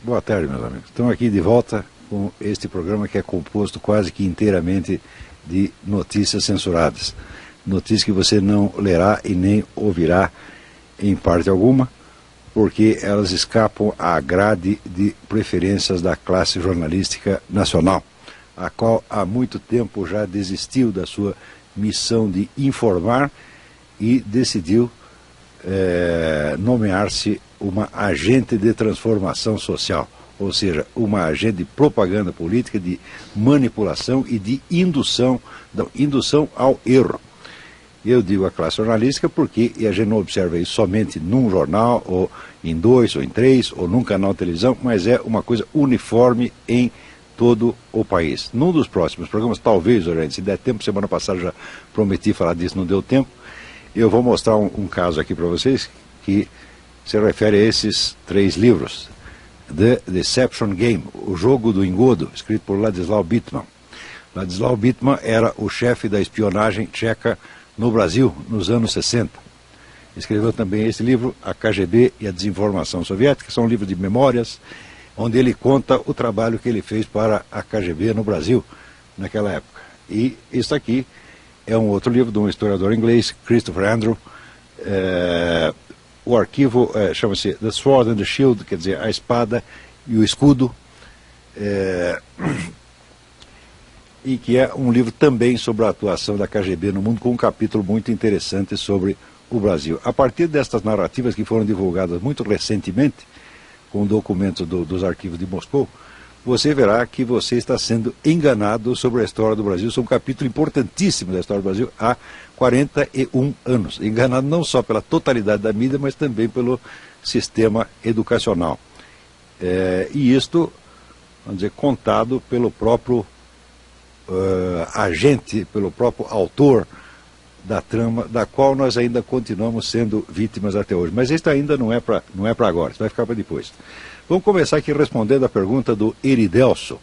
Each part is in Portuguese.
Boa tarde, meus amigos. Estamos aqui de volta com este programa que é composto quase que inteiramente de notícias censuradas. Notícias que você não lerá e nem ouvirá em parte alguma, porque elas escapam à grade de preferências da classe jornalística nacional, a qual há muito tempo já desistiu da sua missão de informar e decidiu nomear-se uma agente de transformação social, ou seja, uma agente de propaganda política, de manipulação e de indução ao erro. Eu digo a classe jornalística porque a gente não observa isso somente num jornal, ou em 2, ou em 3, ou num canal de televisão, mas é uma coisa uniforme em todo o país. Num dos próximos programas, talvez, gente, se der tempo, semana passada já prometi falar disso, não deu tempo, eu vou mostrar um caso aqui para vocês que se refere a esses 3 livros. The Deception Game, O Jogo do Engodo, escrito por Ladislau Bittmann. Ladislau Bittmann era o chefe da espionagem tcheca no Brasil, nos anos 60. Escreveu também esse livro, A KGB e a Desinformação Soviética, são um livro de memórias, onde ele conta o trabalho que ele fez para a KGB no Brasil, naquela época. E isso aqui é um outro livro de um historiador inglês, Christopher Andrew. O arquivo chama-se The Sword and the Shield, quer dizer, a espada e o escudo, e que é um livro também sobre a atuação da KGB no mundo, com um capítulo muito interessante sobre o Brasil. A partir destas narrativas que foram divulgadas muito recentemente, com documentos dos arquivos de Moscou, você verá que você está sendo enganado sobre a história do Brasil. Isso é um capítulo importantíssimo da história do Brasil há 41 anos. Enganado não só pela totalidade da mídia, mas também pelo sistema educacional. E isto, vamos dizer, contado pelo próprio agente, pelo próprio autor da trama, da qual nós ainda continuamos sendo vítimas até hoje. Mas isso ainda não é para agora, isso vai ficar para depois. Vamos começar aqui respondendo a pergunta do Eridelso,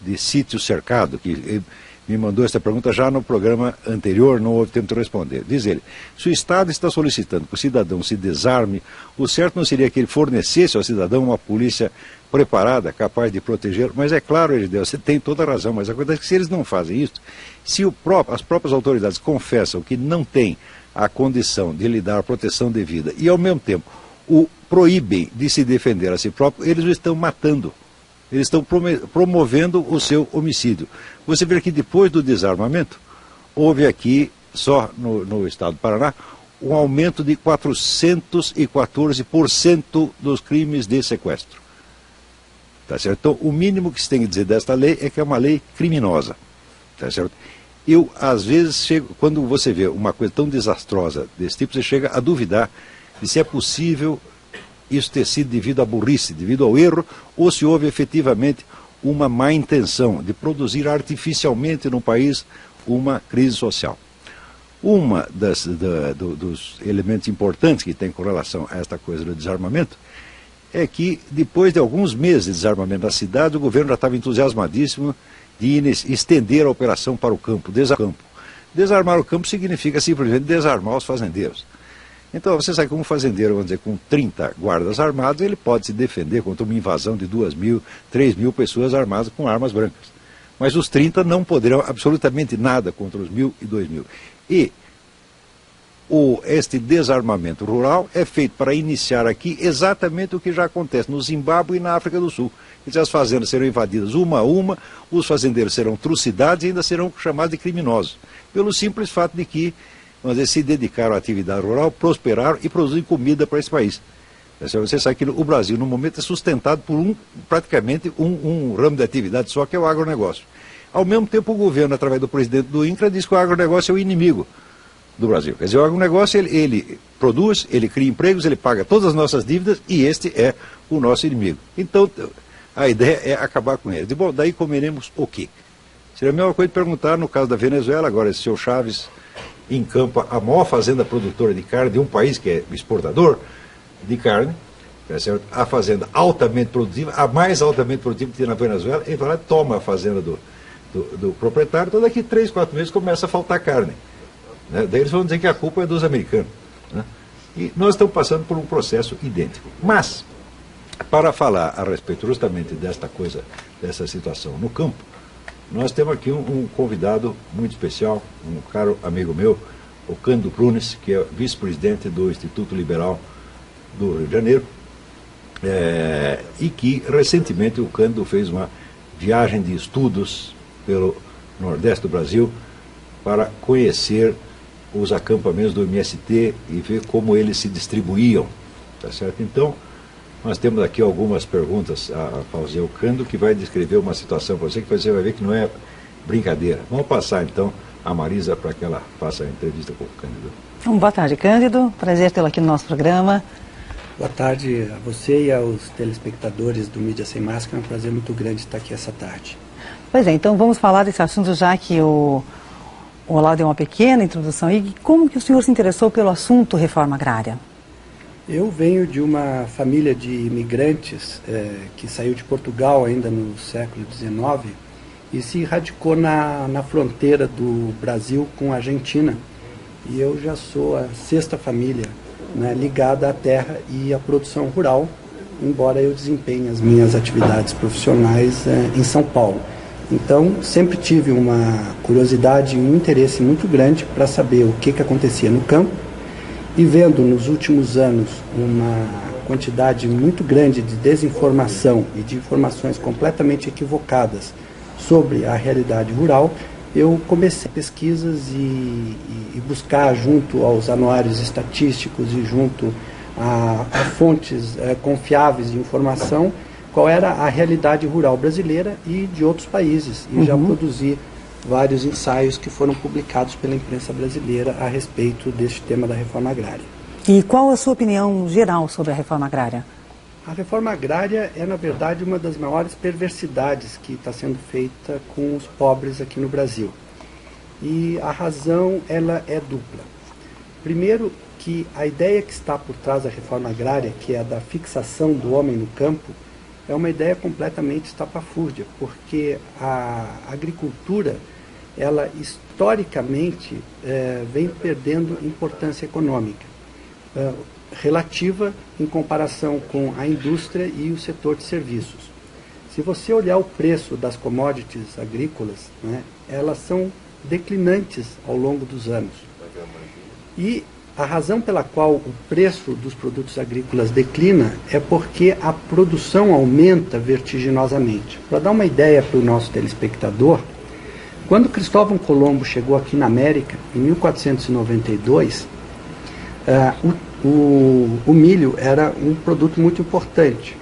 de Sítio Cercado, que me mandou essa pergunta já no programa anterior, não houve tempo de responder. Diz ele: se o Estado está solicitando que o cidadão se desarme, o certo não seria que ele fornecesse ao cidadão uma polícia preparada, capaz de proteger? Mas é claro, Eridelso, você tem toda a razão, mas acontece que se eles não fazem isso, se as próprias autoridades confessam que não têm a condição de lhe dar a proteção devida e, ao mesmo tempo, o proíbem de se defender a si próprio, eles o estão matando. Eles estão promovendo o seu homicídio. Você vê que depois do desarmamento, houve aqui, só no estado do Paraná, um aumento de 414% dos crimes de sequestro. Tá certo? Então, o mínimo que se tem que dizer desta lei é que é uma lei criminosa. Tá certo? Eu, às vezes, quando você vê uma coisa tão desastrosa desse tipo, você chega a duvidar de se é possível isso ter sido devido à burrice, devido ao erro, ou se houve efetivamente uma má intenção de produzir artificialmente no país uma crise social. Uma dos elementos importantes que tem com relação a esta coisa do desarmamento é que, depois de alguns meses de desarmamento da cidade, o governo já estava entusiasmadíssimo de estender a operação para o campo, Desarmar o campo significa simplesmente desarmar os fazendeiros. Então, você sabe que um fazendeiro, vamos dizer, com 30 guardas armados, ele pode se defender contra uma invasão de 2.000, 3.000 pessoas armadas com armas brancas. Mas os 30 não poderão absolutamente nada contra os 1.000 e 2.000. E este desarmamento rural é feito para iniciar aqui exatamente o que já acontece no Zimbábue e na África do Sul. Quer dizer, as fazendas serão invadidas uma a uma, os fazendeiros serão trucidados e ainda serão chamados de criminosos. Pelo simples fato de que, vamos dizer, se dedicaram à atividade rural, prosperaram e produzem comida para esse país. Você sabe que o Brasil, no momento, é sustentado por praticamente um ramo de atividade só, que é o agronegócio. Ao mesmo tempo, o governo, através do presidente do INCRA, diz que o agronegócio é o inimigo do Brasil. Quer dizer, o agronegócio, ele produz, ele cria empregos, ele paga todas as nossas dívidas e este é o nosso inimigo. Então, a ideia é acabar com ele. Bom, daí comeremos o quê? Seria a mesma coisa de perguntar, no caso da Venezuela, agora, esse seu Chaves encampa a maior fazenda produtora de carne de um país que é exportador de carne, certo? A fazenda altamente produtiva, a mais altamente produtiva que tem na Venezuela, ele vai lá, toma a fazenda do proprietário, então daqui 3, 4 meses começa a faltar carne. Né? Daí eles vão dizer que a culpa é dos americanos. Né? E nós estamos passando por um processo idêntico. Mas, Para falar a respeito justamente desta coisa, dessa situação no campo, nós temos aqui um convidado muito especial, um caro amigo meu, o Cândido Prunes, que é vice-presidente do Instituto Liberal do Rio de Janeiro, e que recentemente o Cândido fez uma viagem de estudos pelo Nordeste do Brasil para conhecer os acampamentos do MST e ver como eles se distribuíam, tá certo? Então, nós temos aqui algumas perguntas a fazer ao Cândido, que vai descrever uma situação para você, que você vai ver que não é brincadeira. Vamos passar, então, a Marisa para que ela faça a entrevista com o Cândido. Boa tarde, Cândido. Prazer tê-lo aqui no nosso programa. Boa tarde a você e aos telespectadores do Mídia Sem Máscara. É um prazer muito grande estar aqui essa tarde. Pois é, então vamos falar desse assunto, já que o Olavo deu uma pequena introdução. E como que o senhor se interessou pelo assunto reforma agrária? Eu venho de uma família de imigrantes que saiu de Portugal ainda no século XIX e se radicou na fronteira do Brasil com a Argentina. E eu já sou a sexta família, né, ligada à terra e à produção rural, embora eu desempenhe as minhas atividades profissionais em São Paulo. Então, sempre tive uma curiosidade e um interesse muito grande para saber o que acontecia no campo, e vendo nos últimos anos uma quantidade muito grande de desinformação e de informações completamente equivocadas sobre a realidade rural, eu comecei pesquisas e buscar junto aos anuários estatísticos e junto a fontes confiáveis de informação qual era a realidade rural brasileira e de outros países. E já produzi vários ensaios que foram publicados pela imprensa brasileira a respeito deste tema da reforma agrária. E qual a sua opinião geral sobre a reforma agrária? A reforma agrária é, na verdade, uma das maiores perversidades que está sendo feita com os pobres aqui no Brasil. E a razão, ela é dupla. Primeiro, que a ideia que está por trás da reforma agrária, que é a da fixação do homem no campo, é uma ideia completamente estapafúrdia, porque a agricultura, ela historicamente vem perdendo importância econômica, relativa em comparação com a indústria e o setor de serviços. Se você olhar o preço das commodities agrícolas, né, elas são declinantes ao longo dos anos. E a razão pela qual o preço dos produtos agrícolas declina é porque a produção aumenta vertiginosamente. Para dar uma ideia para o nosso telespectador, quando Cristóvão Colombo chegou aqui na América, em 1492, o milho era um produto muito importante.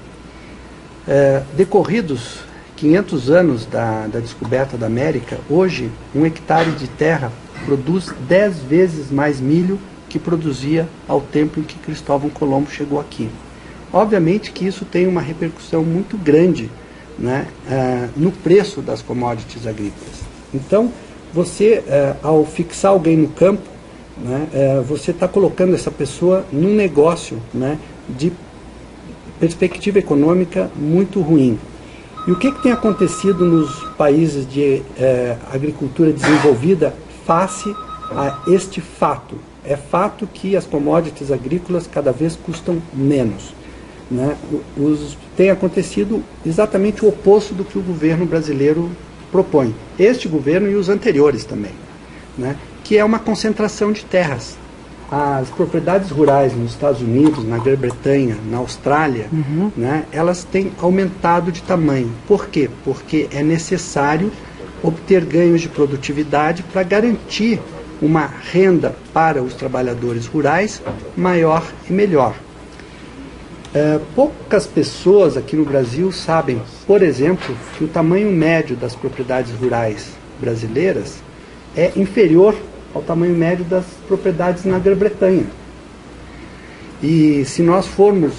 Decorridos 500 anos da descoberta da América, hoje 1 hectare de terra produz 10 vezes mais milho que produzia ao tempo em que Cristóvão Colombo chegou aqui. Obviamente que isso tem uma repercussão muito grande, né, no preço das commodities agrícolas. Então, você, ao fixar alguém no campo, né, você está colocando essa pessoa num negócio, né, de perspectiva econômica muito ruim. E o que tem acontecido nos países de agricultura desenvolvida face a este fato? É fato que as commodities agrícolas cada vez custam menos, né? Tem acontecido exatamente o oposto do que o governo brasileiro propõe. Este governo e os anteriores também, né? Que é uma concentração de terras. As propriedades rurais nos Estados Unidos, na Grã-Bretanha, na Austrália, né, elas têm aumentado de tamanho. Por quê? Porque é necessário obter ganhos de produtividade para garantir uma renda para os trabalhadores rurais maior e melhor. Poucas pessoas aqui no Brasil sabem, por exemplo, que o tamanho médio das propriedades rurais brasileiras é inferior ao tamanho médio das propriedades na Grã-Bretanha. E se nós formos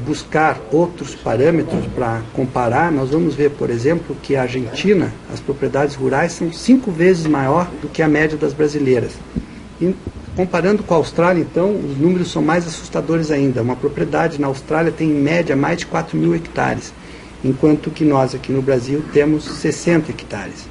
buscar outros parâmetros para comparar, nós vamos ver, por exemplo, que a Argentina, as propriedades rurais são 5 vezes maior do que a média das brasileiras. E comparando com a Austrália, então, os números são mais assustadores ainda. Uma propriedade na Austrália tem, em média, mais de 4.000 hectares, enquanto que nós, aqui no Brasil, temos 60 hectares.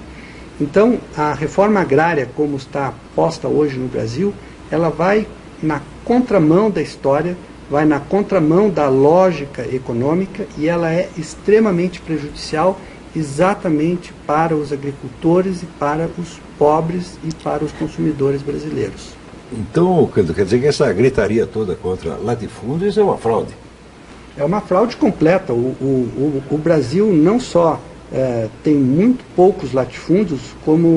Então, a reforma agrária, como está posta hoje no Brasil, ela vai na contramão da história vai na contramão da lógica econômica e ela é extremamente prejudicial exatamente para os agricultores e para os pobres e para os consumidores brasileiros. Então, quer dizer que essa gritaria toda contra latifúndios é uma fraude? É uma fraude completa. O Brasil não só tem muito poucos latifúndios, como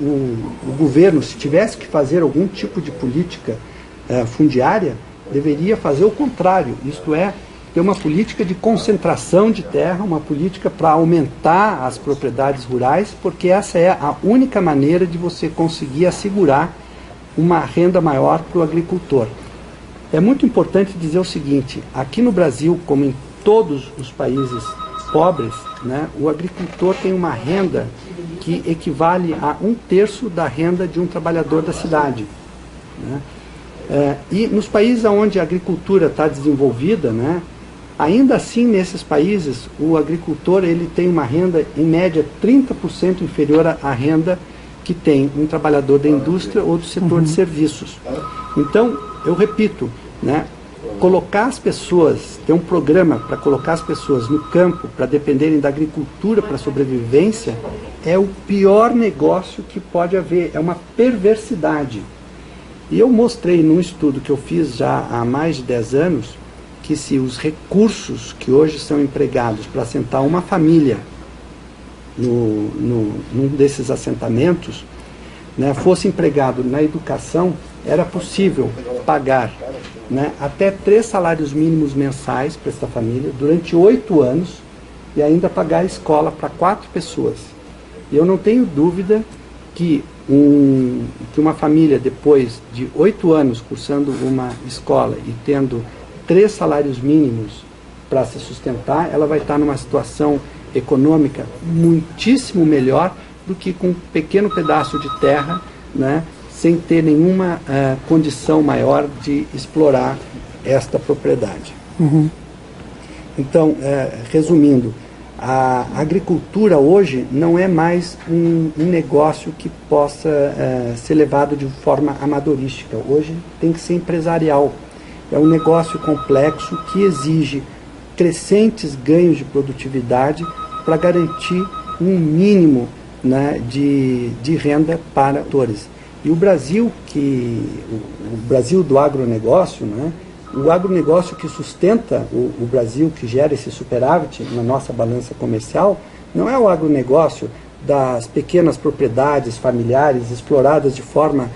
o governo, se tivesse que fazer algum tipo de política fundiária, deveria fazer o contrário, isto é, ter uma política de concentração de terra, uma política para aumentar as propriedades rurais, porque essa é a única maneira de você conseguir assegurar uma renda maior para o agricultor. É muito importante dizer o seguinte, aqui no Brasil, como em todos os países pobres, né, o agricultor tem uma renda que equivale a 1/3 da renda de um trabalhador da cidade, né? E nos países onde a agricultura está desenvolvida, né, ainda assim nesses países o agricultor ele tem uma renda em média 30% inferior à renda que tem um trabalhador da indústria ou do setor de serviços. Então, eu repito, né, colocar as pessoas, ter um programa para colocar as pessoas no campo para dependerem da agricultura para sobrevivência é o pior negócio que pode haver, é uma perversidade. E eu mostrei num estudo que eu fiz já há mais de 10 anos que se os recursos que hoje são empregados para assentar uma família num desses assentamentos, né, fosse empregado na educação, era possível pagar, né, até 3 salários mínimos mensais para essa família durante 8 anos e ainda pagar a escola para 4 pessoas. E eu não tenho dúvida que uma família, depois de 8 anos cursando uma escola e tendo 3 salários mínimos para se sustentar, ela vai estar numa situação econômica muitíssimo melhor do que com um pequeno pedaço de terra, né, sem ter nenhuma condição maior de explorar esta propriedade. Então, resumindo, a agricultura hoje não é mais um negócio que possa ser levado de forma amadorística. Hoje tem que ser empresarial. É um negócio complexo que exige crescentes ganhos de produtividade para garantir um mínimo, né, de renda para atores. E o Brasil, o Brasil do agronegócio, né, o agronegócio que sustenta o Brasil, que gera esse superávit na nossa balança comercial, não é o agronegócio das pequenas propriedades familiares exploradas de forma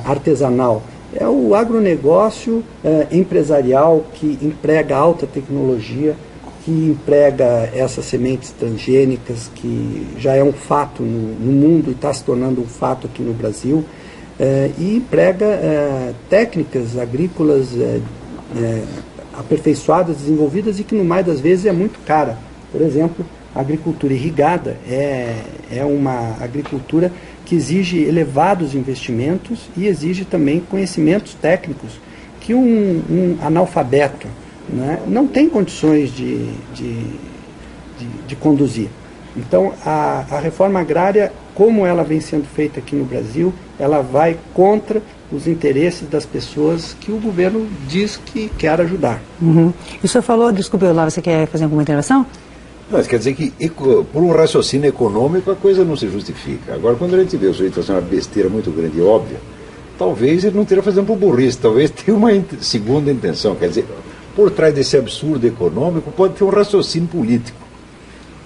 artesanal. É o agronegócio empresarial que emprega alta tecnologia, que emprega essas sementes transgênicas, que já é um fato no mundo e está se tornando um fato aqui no Brasil, e emprega técnicas agrícolas aperfeiçoadas, desenvolvidas e que no mais das vezes é muito cara. Por exemplo, a agricultura irrigada é uma agricultura que exige elevados investimentos e exige também conhecimentos técnicos que um analfabeto, né, não tem condições de conduzir. Então, a reforma agrária, como ela vem sendo feita aqui no Brasil, ela vai contra os interesses das pessoas que o governo diz que quer ajudar. E o senhor falou, desculpe, Olavo, você quer fazer alguma intervenção? Mas quer dizer que, por um raciocínio econômico, a coisa não se justifica. Agora, quando a gente vê o sujeito fazer uma besteira muito grande e óbvia, talvez ele não esteja fazendo por burrice, talvez tenha uma segunda intenção. Quer dizer, por trás desse absurdo econômico pode ter um raciocínio político.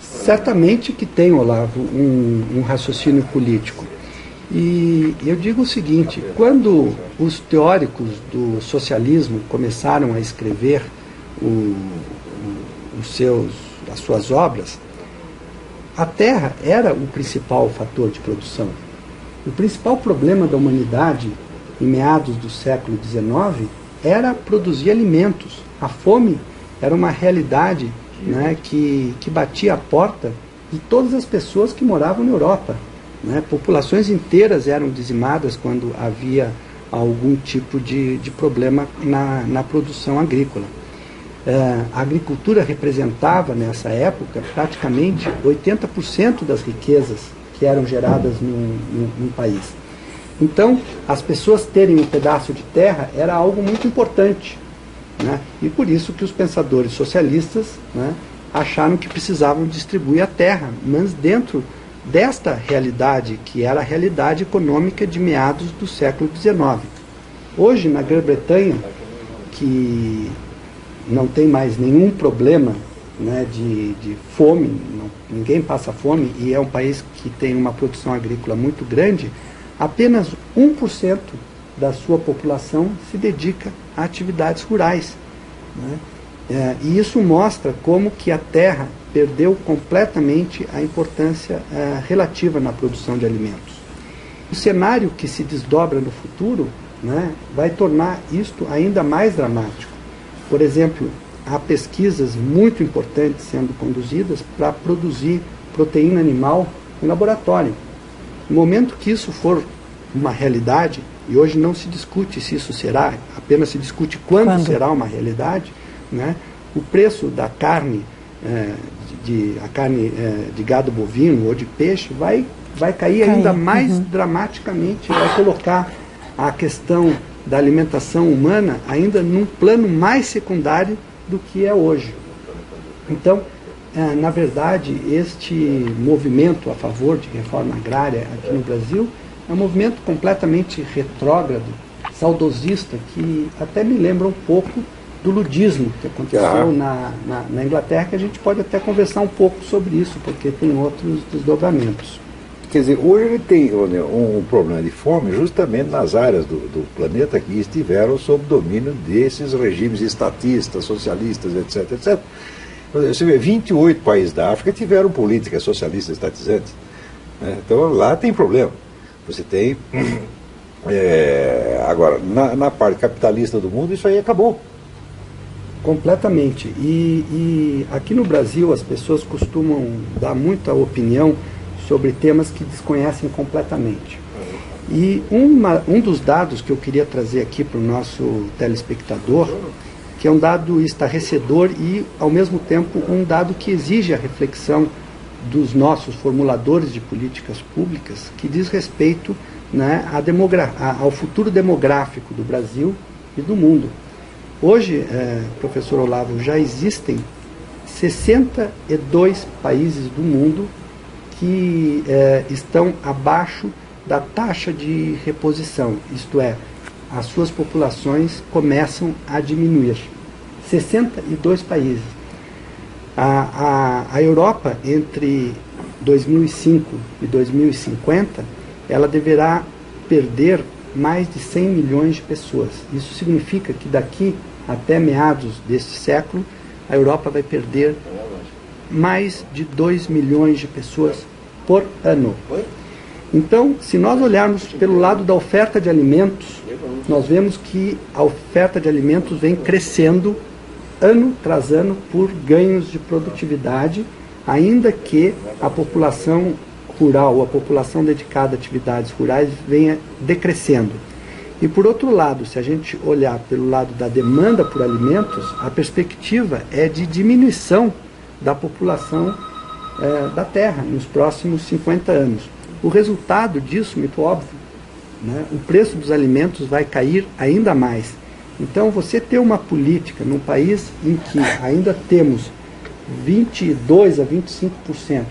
Certamente que tem, Olavo, um raciocínio político. E eu digo o seguinte, quando os teóricos do socialismo começaram a escrever as suas obras, a terra era o principal fator de produção. O principal problema da humanidade, em meados do século XIX, era produzir alimentos. A fome era uma realidade, né, que batia a porta de todas as pessoas que moravam na Europa. Né? Populações inteiras eram dizimadas quando havia algum tipo de problema na produção agrícola. A agricultura representava, nessa época, praticamente 80% das riquezas que eram geradas num país. Então, as pessoas terem um pedaço de terra era algo muito importante. né? E por isso que os pensadores socialistas, né, acharam que precisavam distribuir a terra, mas dentro desta realidade, que era a realidade econômica de meados do século XIX. Hoje, na Grã-Bretanha, que não tem mais nenhum problema, né, de fome, ninguém passa fome, e é um país que tem uma produção agrícola muito grande, apenas 1% da sua população se dedica a atividades rurais, né? E isso mostra como que a terra perdeu completamente a importância relativa na produção de alimentos. O cenário que se desdobra no futuro, né, vai tornar isto ainda mais dramático. Por exemplo, há pesquisas muito importantes sendo conduzidas para produzir proteína animal em laboratório. No momento que isso for uma realidade, e hoje não se discute se isso será, apenas se discute quando será uma realidade, né, o preço da carne, a carne de gado bovino ou de peixe vai cair ainda mais dramaticamente, vai colocar a questão da alimentação humana ainda num plano mais secundário do que é hoje. Então, na verdade, este movimento a favor de reforma agrária aqui no Brasil é um movimento completamente retrógrado, saudosista, que até me lembra um pouco do ludismo que aconteceu na Inglaterra, que a gente pode até conversar um pouco sobre isso, porque tem outros desdobramentos. Quer dizer, hoje ele tem um problema de fome justamente nas áreas do planeta que estiveram sob domínio desses regimes estatistas, socialistas, etc, etc. Você vê, 28 países da África tiveram políticas socialistas estatizantes, né? Então lá tem problema. Você tem... agora, na parte capitalista do mundo, isso aí acabou. Completamente. E aqui no Brasil as pessoas costumam dar muita opinião sobre temas que desconhecem completamente. E um dos dados que eu queria trazer aqui para o nosso telespectador, que é um dado estarrecedor e, ao mesmo tempo, um dado que exige a reflexão dos nossos formuladores de políticas públicas, que diz respeito, né, ao futuro demográfico do Brasil e do mundo. Hoje, professor Olavo, já existem 62 países do mundo que estão abaixo da taxa de reposição, isto é, as suas populações começam a diminuir. 62 países. A Europa, entre 2005 e 2050, ela deverá perder mais de 100 milhões de pessoas. Isso significa que daqui até meados deste século, a Europa vai perder mais de 2 milhões de pessoas por ano. Então, se nós olharmos pelo lado da oferta de alimentos, nós vemos que a oferta de alimentos vem crescendo ano tras ano por ganhos de produtividade, ainda que a população rural, a população dedicada a atividades rurais venha decrescendo. E por outro lado, se a gente olhar pelo lado da demanda por alimentos, a perspectiva é de diminuição da população da Terra nos próximos 50 anos. O resultado disso, muito óbvio, né? O preço dos alimentos vai cair ainda mais. Então, você ter uma política num país em que ainda temos 22 a 25%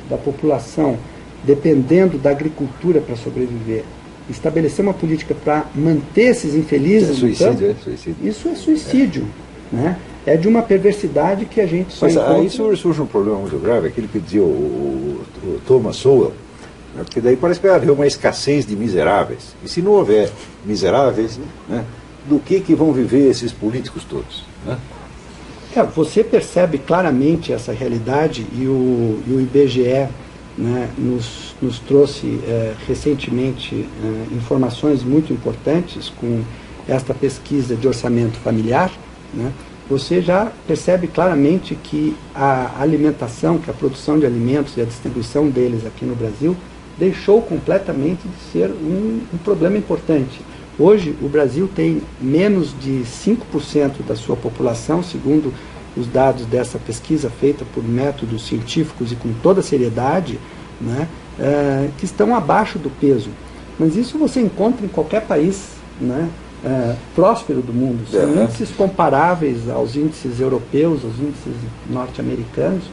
da população dependendo da agricultura para sobreviver, estabelecer uma política para manter esses infelizes no campo, isso é suicídio, né? É de uma perversidade que a gente só encontra... Aí surge um problema muito grave, aquele que dizia o Thomas Sowell, né? Porque daí parece que vai haver uma escassez de miseráveis. E se não houver miseráveis, né, do que vão viver esses políticos todos? Né? Você percebe claramente essa realidade e o IBGE, né, nos trouxe recentemente informações muito importantes com esta pesquisa de orçamento familiar, né? Você já percebe claramente que a alimentação, que a produção de alimentos e a distribuição deles aqui no Brasil deixou completamente de ser um problema importante. Hoje, o Brasil tem menos de 5% da sua população, segundo os dados dessa pesquisa feita por métodos científicos e com toda seriedade, né, que estão abaixo do peso. Mas isso você encontra em qualquer país, né? próspero do mundo. São índices comparáveis aos índices europeus, aos índices norte-americanos.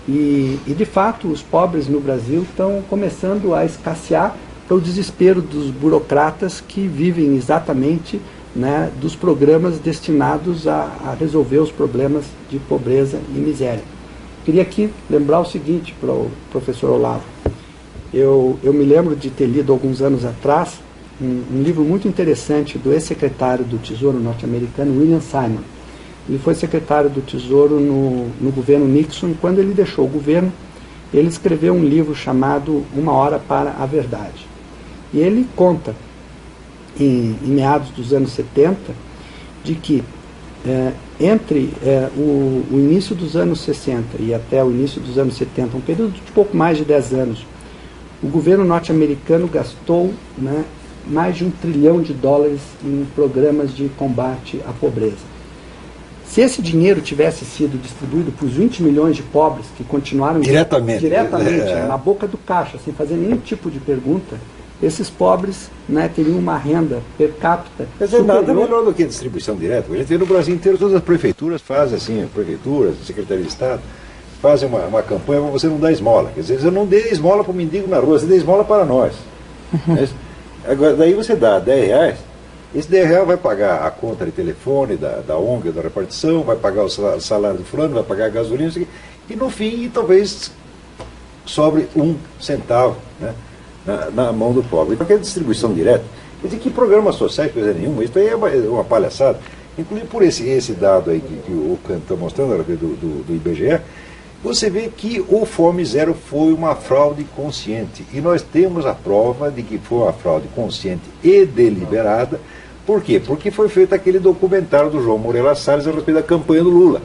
E, de fato, os pobres no Brasil estão começando a escassear para o desespero dos burocratas que vivem exatamente, né, dos programas destinados a resolver os problemas de pobreza e miséria. Queria aqui lembrar o seguinte para o professor Olavo. Eu me lembro de ter lido alguns anos atrás um livro muito interessante do ex-secretário do Tesouro norte-americano, William Simon. Ele foi secretário do Tesouro no governo Nixon, e quando ele deixou o governo, ele escreveu um livro chamado Uma Hora para a Verdade. E ele conta, em meados dos anos 70, de que entre o início dos anos 60 e até o início dos anos 70, um período de pouco mais de 10 anos, o governo norte-americano gastou, né, mais de $1 trilhão em programas de combate à pobreza. Se esse dinheiro tivesse sido distribuído para os 20 milhões de pobres que continuaram diretamente na boca do caixa, sem fazer nenhum tipo de pergunta, esses pobres, né, teriam uma renda per capita superior. Nada melhor do que a distribuição direta. A gente vê no Brasil inteiro, todas as prefeituras fazem assim, prefeituras, Secretaria de Estado, fazem uma campanha para você não dar esmola. Quer dizer, você não dê esmola para o mendigo na rua, você dê esmola para nós. Agora, daí você dá R$10, esse R$10 vai pagar a conta de telefone da ONG, da repartição, vai pagar o salário do fulano, vai pagar a gasolina, e no fim, talvez sobre 1 centavo, né, na mão do pobre. Porque a distribuição direta, quer dizer, que programa social, coisa nenhuma, isso aí é uma palhaçada. Inclusive por esse dado aí que o Canto está mostrando, do IBGE, você vê que o Fome Zero foi uma fraude consciente. E nós temos a prova de que foi uma fraude consciente e deliberada. Por quê? Porque foi feito aquele documentário do João Moreira Salles a respeito da campanha do Lula,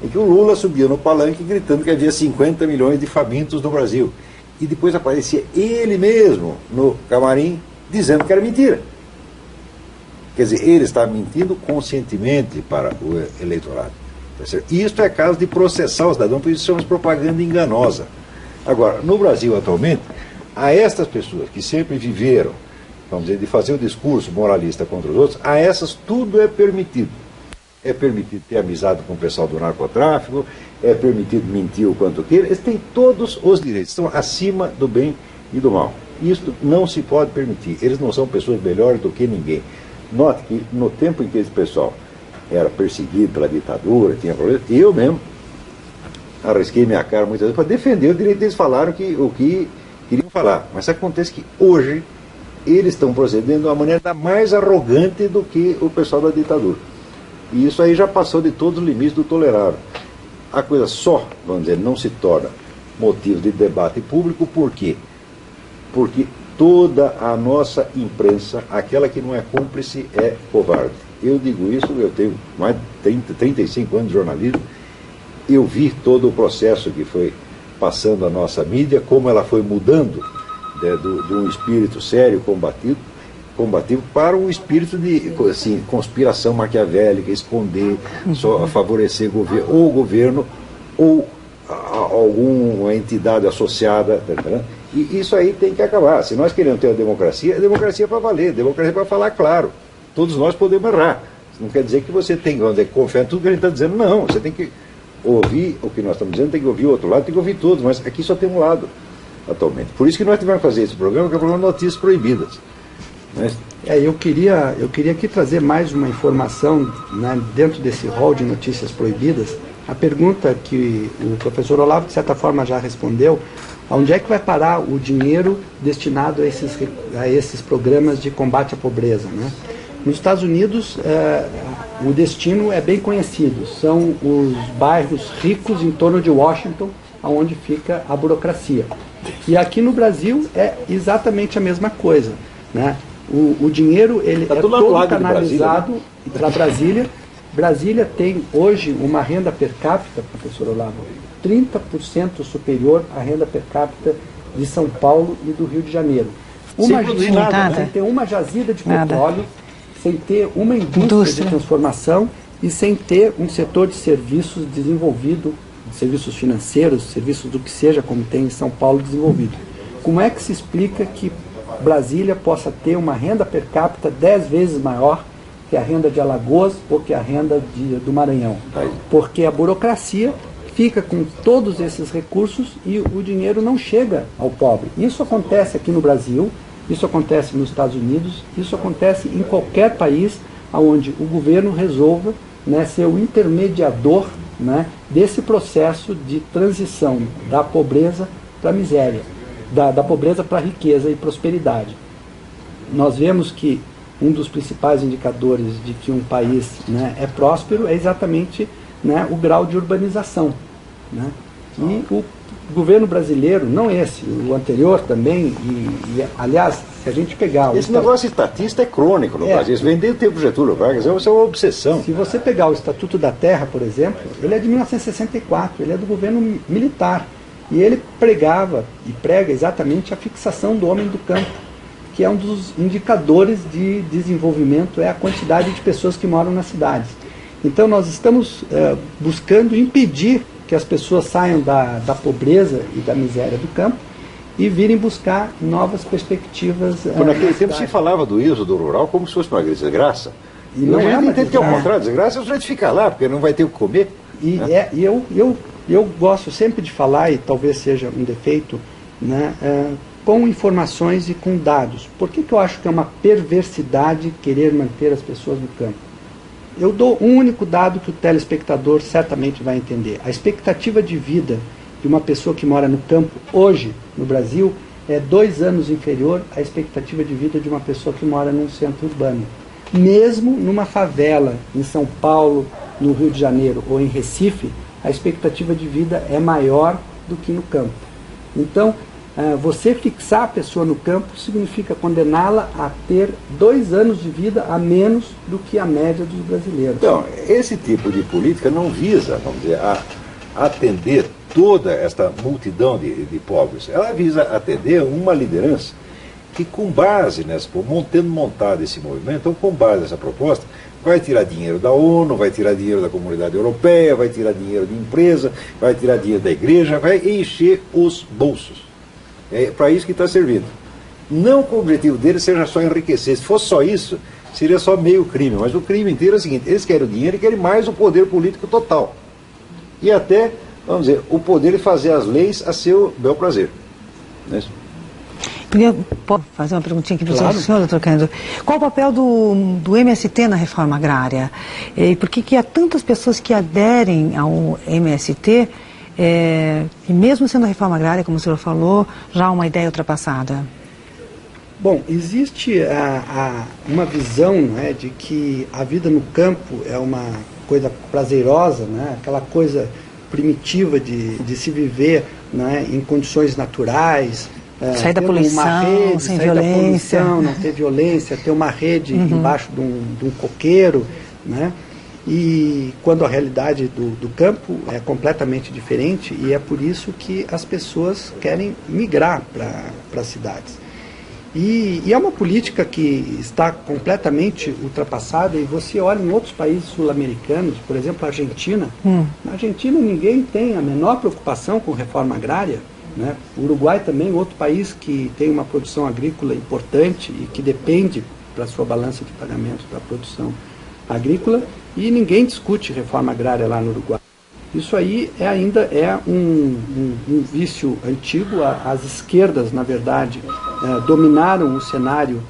em que o Lula subia no palanque gritando que havia 50 milhões de famintos no Brasil. E depois aparecia ele mesmo no camarim dizendo que era mentira. Quer dizer, ele está mentindo conscientemente para o eleitorado. E isso é caso de processar o cidadão, por isso chamamos propaganda enganosa. Agora, no Brasil atualmente, a estas pessoas que sempre viveram, vamos dizer, de fazer o discurso moralista contra os outros, a essas tudo é permitido. É permitido ter amizade com o pessoal do narcotráfico, é permitido mentir o quanto queira, eles têm todos os direitos, estão acima do bem e do mal. Isso não se pode permitir, eles não são pessoas melhores do que ninguém. Note que no tempo em que esse pessoal era perseguido pela ditadura, tinha problemas, eu mesmo arrisquei minha cara muitas vezes para defender o direito deles falaram o que queriam falar. Mas acontece que hoje eles estão procedendo de uma maneira mais arrogante do que o pessoal da ditadura. E isso aí já passou de todos os limites do tolerável. A coisa só, vamos dizer, não se torna motivo de debate público, por quê? Porque toda a nossa imprensa, aquela que não é cúmplice, é covarde. Eu digo isso, eu tenho mais de 35 anos de jornalismo, eu vi todo o processo que foi passando a nossa mídia, como ela foi mudando, né, de um espírito sério, combativo, para um espírito de assim, conspiração maquiavélica, esconder, só favorecer o governo ou alguma entidade associada. Tá, e isso aí tem que acabar. Se nós queremos ter a democracia é para valer, democracia é para falar claro. Todos nós podemos errar. Isso não quer dizer que você tem que confiar em tudo que a gente está dizendo, não. Você tem que ouvir o que nós estamos dizendo, tem que ouvir o outro lado, tem que ouvir todos, mas aqui só tem um lado atualmente. Por isso que nós tivemos que fazer esse programa, que é o programa de Notícias Proibidas. Eu queria aqui trazer mais uma informação, né, dentro desse rol de notícias proibidas. A pergunta que o professor Olavo, de certa forma, já respondeu, onde é que vai parar o dinheiro destinado a esses programas de combate à pobreza, né? Nos Estados Unidos, o destino é bem conhecido, são os bairros ricos em torno de Washington, onde fica a burocracia. E aqui no Brasil é exatamente a mesma coisa, né? O dinheiro ele é todo canalizado para Brasília. Brasília tem hoje uma renda per capita, professor Olavo, 30% superior à renda per capita de São Paulo e do Rio de Janeiro. Sem ter uma jazida de petróleo, sem ter uma indústria de transformação e sem ter um setor de serviços desenvolvido, serviços financeiros, serviços do que seja, como tem em São Paulo, desenvolvido. Como é que se explica que Brasília possa ter uma renda per capita 10 vezes maior que a renda de Alagoas ou que a renda do Maranhão. Porque a burocracia fica com todos esses recursos e o dinheiro não chega ao pobre. Isso acontece aqui no Brasil, isso acontece nos Estados Unidos, isso acontece em qualquer país onde o governo resolva, né, ser o intermediador, né, desse processo de transição da pobreza para a miséria, da pobreza para a riqueza e prosperidade. Nós vemos que um dos principais indicadores de que um país, né, é próspero é exatamente, né, o grau de urbanização. Né? E o governo brasileiro, não esse, o anterior também, aliás, se a gente pegar... Esse negócio estatista é crônico no Brasil. Isso vem desde o tempo do Getúlio Vargas, isso é uma obsessão. Se você pegar o Estatuto da Terra, por exemplo, ele é de 1964, ele é do governo militar. E ele pregava e prega exatamente a fixação do homem do campo, que é um dos indicadores de desenvolvimento, é a quantidade de pessoas que moram nas cidades. Então nós estamos buscando impedir que as pessoas saiam da pobreza e da miséria do campo e virem buscar novas perspectivas. Por naquele tempo se falava do êxodo rural como se fosse uma desgraça. E não é uma desgraça. Que é o contrário, desgraça é o sujeito ficar lá, porque não vai ter o que comer. E eu gosto sempre de falar, e talvez seja um defeito, né, com informações e com dados. Por que eu acho que é uma perversidade querer manter as pessoas no campo? Eu dou um único dado que o telespectador certamente vai entender. A expectativa de vida de uma pessoa que mora no campo hoje, no Brasil, é 2 anos inferior à expectativa de vida de uma pessoa que mora num centro urbano. Mesmo numa favela, em São Paulo, no Rio de Janeiro ou em Recife, a expectativa de vida é maior do que no campo. Então, você fixar a pessoa no campo significa condená-la a ter 2 anos de vida a menos do que a média dos brasileiros. Então, esse tipo de política não visa, vamos dizer, atender toda esta multidão de pobres. Ela visa atender uma liderança que, com base nessa, tendo montado esse movimento, então, com base nessa proposta, vai tirar dinheiro da ONU, vai tirar dinheiro da Comunidade Europeia, vai tirar dinheiro de empresa, vai tirar dinheiro da igreja, vai encher os bolsos. É para isso que está servindo. Não que o objetivo deles seja só enriquecer. Se fosse só isso, seria só meio crime. Mas o crime inteiro é o seguinte: eles querem o dinheiro e querem mais o poder político total. E até, vamos dizer, o poder de fazer as leis a seu bel prazer. Não é isso? Posso fazer uma perguntinha aqui para o Claro. senhor, doutor Cândido? Qual o papel do MST na reforma agrária? E por que há tantas pessoas que aderem ao MST, e mesmo sendo a reforma agrária, como o senhor falou, já uma ideia ultrapassada? Bom, existe uma visão, né, de que a vida no campo é uma coisa prazerosa, né, aquela coisa primitiva de se viver, né, em condições naturais, sair da poluição, uma rede, sem sair violência. da poluição, não ter violência, ter uma rede embaixo de um coqueiro, né? E quando a realidade do campo é completamente diferente, e é por isso que as pessoas querem migrar para as cidades. E é uma política que está completamente ultrapassada, e você olha em outros países sul-americanos, por exemplo, a Argentina. Na Argentina ninguém tem a menor preocupação com reforma agrária, né? O Uruguai também, outro país que tem uma produção agrícola importante e que depende para sua balança de pagamento da produção agrícola, e ninguém discute reforma agrária lá no Uruguai. Isso aí ainda é um vício antigo. As esquerdas, na verdade, dominaram o cenário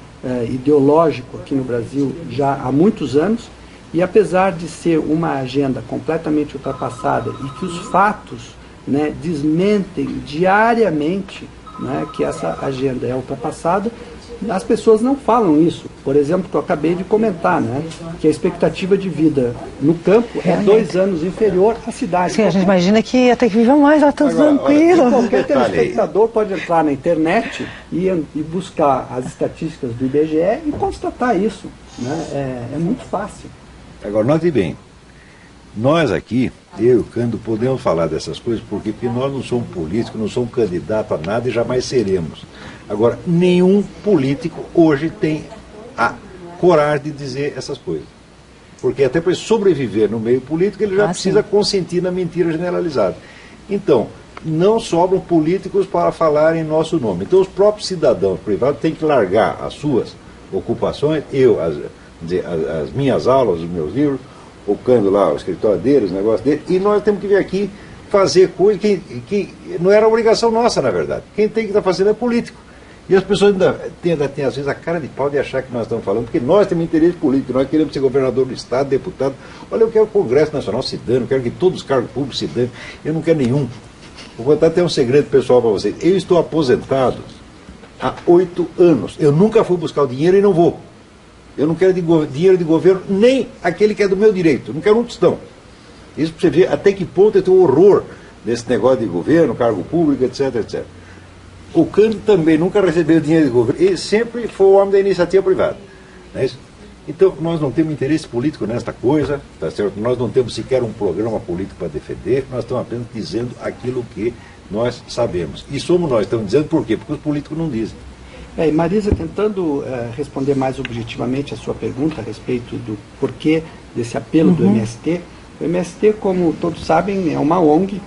ideológico aqui no Brasil já há muitos anos, e apesar de ser uma agenda completamente ultrapassada e que os fatos, né, desmentem diariamente, né, que essa agenda é ultrapassada, as pessoas não falam isso. Por exemplo, que eu acabei de comentar, né, que a expectativa de vida no campo é 2 anos inferior à cidade. Sim, a gente imagina que até que viva mais, lá tão tranquilo. Qualquer telespectador pode entrar na internet e buscar as estatísticas do IBGE e constatar isso, né? É muito fácil. Agora, note bem, nós aqui, eu e o Cândido, podemos falar dessas coisas porque nós não somos políticos, não somos candidatos a nada e jamais seremos. Agora, nenhum político hoje tem a coragem de dizer essas coisas. Porque até para sobreviver no meio político, ele já precisa consentir na mentira generalizada. Então, não sobram políticos para falar em nosso nome. Então os próprios cidadãos privados têm que largar as suas ocupações, as minhas aulas, os meus livros, focando lá o escritório deles, o negócio deles, e nós temos que vir aqui fazer coisa que não era obrigação nossa, na verdade. Quem tem que estar fazendo é político. E as pessoas ainda têm, às vezes, a cara de pau de achar que nós estamos falando, porque nós temos interesse político, nós queremos ser governador do Estado, deputado. Olha, eu quero o Congresso Nacional se dando, eu quero que todos os cargos públicos se dando, eu não quero nenhum. Vou contar até um segredo pessoal para vocês. Eu estou aposentado há 8 anos. Eu nunca fui buscar o dinheiro e não vou. Eu não quero dinheiro de governo, nem aquele que é do meu direito. Eu não quero um tostão. Isso para você ver até que ponto eu tenho horror desse negócio de governo, cargo público, etc, etc. O Cândido também nunca recebeu dinheiro de governo. Ele sempre foi o homem da iniciativa privada. Não é isso? Então, nós não temos interesse político nesta coisa, tá certo? Nós não temos sequer um programa político para defender, nós estamos apenas dizendo aquilo que nós sabemos. E somos nós, estamos dizendo por quê? Porque os políticos não dizem. E Marisa, tentando responder mais objetivamente a sua pergunta a respeito do porquê desse apelo do MST, o MST, como todos sabem, é uma ONG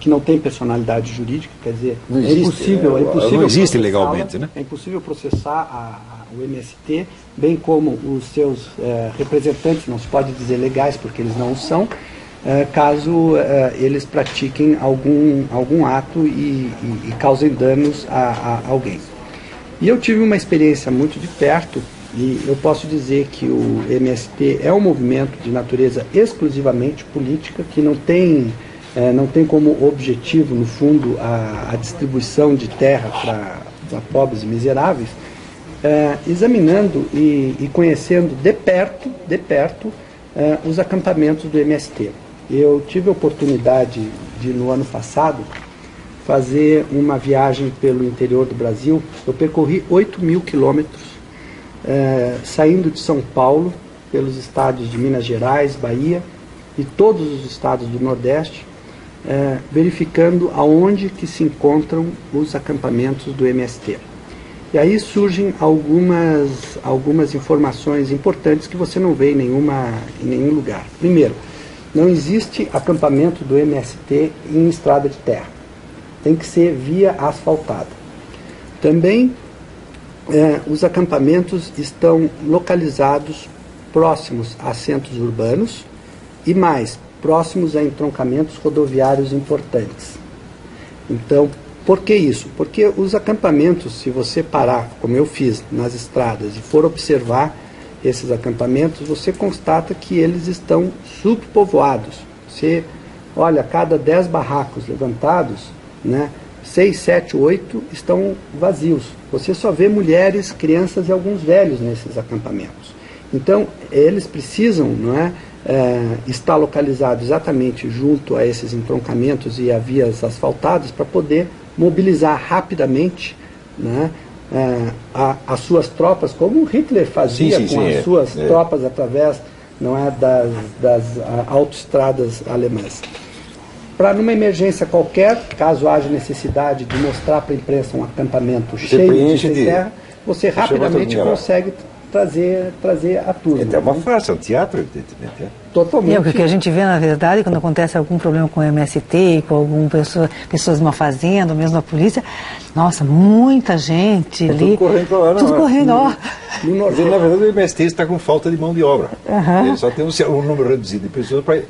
que não tem personalidade jurídica, quer dizer, não existe, não existe legalmente, né? É impossível processar o MST, bem como os seus representantes, não se pode dizer legais, porque eles não o são, caso eles pratiquem algum ato e causem danos a alguém. E eu tive uma experiência muito de perto, e eu posso dizer que o MST é um movimento de natureza exclusivamente política, que não tem como objetivo, no fundo, a distribuição de terra para pobres e miseráveis, examinando e conhecendo de perto os acampamentos do MST. Eu tive a oportunidade de, no ano passado, fazer uma viagem pelo interior do Brasil. Eu percorri 8.000 quilômetros, saindo de São Paulo, pelos estados de Minas Gerais, Bahia e todos os estados do Nordeste, verificando aonde que se encontram os acampamentos do MST. E aí surgem algumas informações importantes que você não vê em nenhum lugar. Primeiro, não existe acampamento do MST em estrada de terra. Tem que ser via asfaltada. Também os acampamentos estão localizados próximos a centros urbanos e mais, próximos a entroncamentos rodoviários importantes. Então, por que isso? Porque os acampamentos, se você parar, como eu fiz, nas estradas e for observar esses acampamentos, você constata que eles estão subpovoados. Você olha, a cada 10 barracos levantados, 6, 7, 8 estão vazios. Você só vê mulheres, crianças e alguns velhos nesses acampamentos. Então, eles precisam estar localizados exatamente junto a esses entroncamentos e a vias asfaltadas para poder mobilizar rapidamente as suas tropas, como Hitler fazia as suas tropas através das autoestradas alemãs. Para numa emergência qualquer, caso haja necessidade de mostrar para a imprensa um acampamento cheio de terra, você rapidamente consegue trazer a turma. É uma farsa, é um teatro, evidentemente. Totalmente. O que a gente vê, na verdade, quando acontece algum problema com o MST, com alguma pessoas numa fazenda, ou mesmo a polícia, nossa, muita gente ali. Tudo correndo para lá, tudo correndo, ó. Na verdade, o MST está com falta de mão de obra. Ele só tem um número reduzido de pessoas para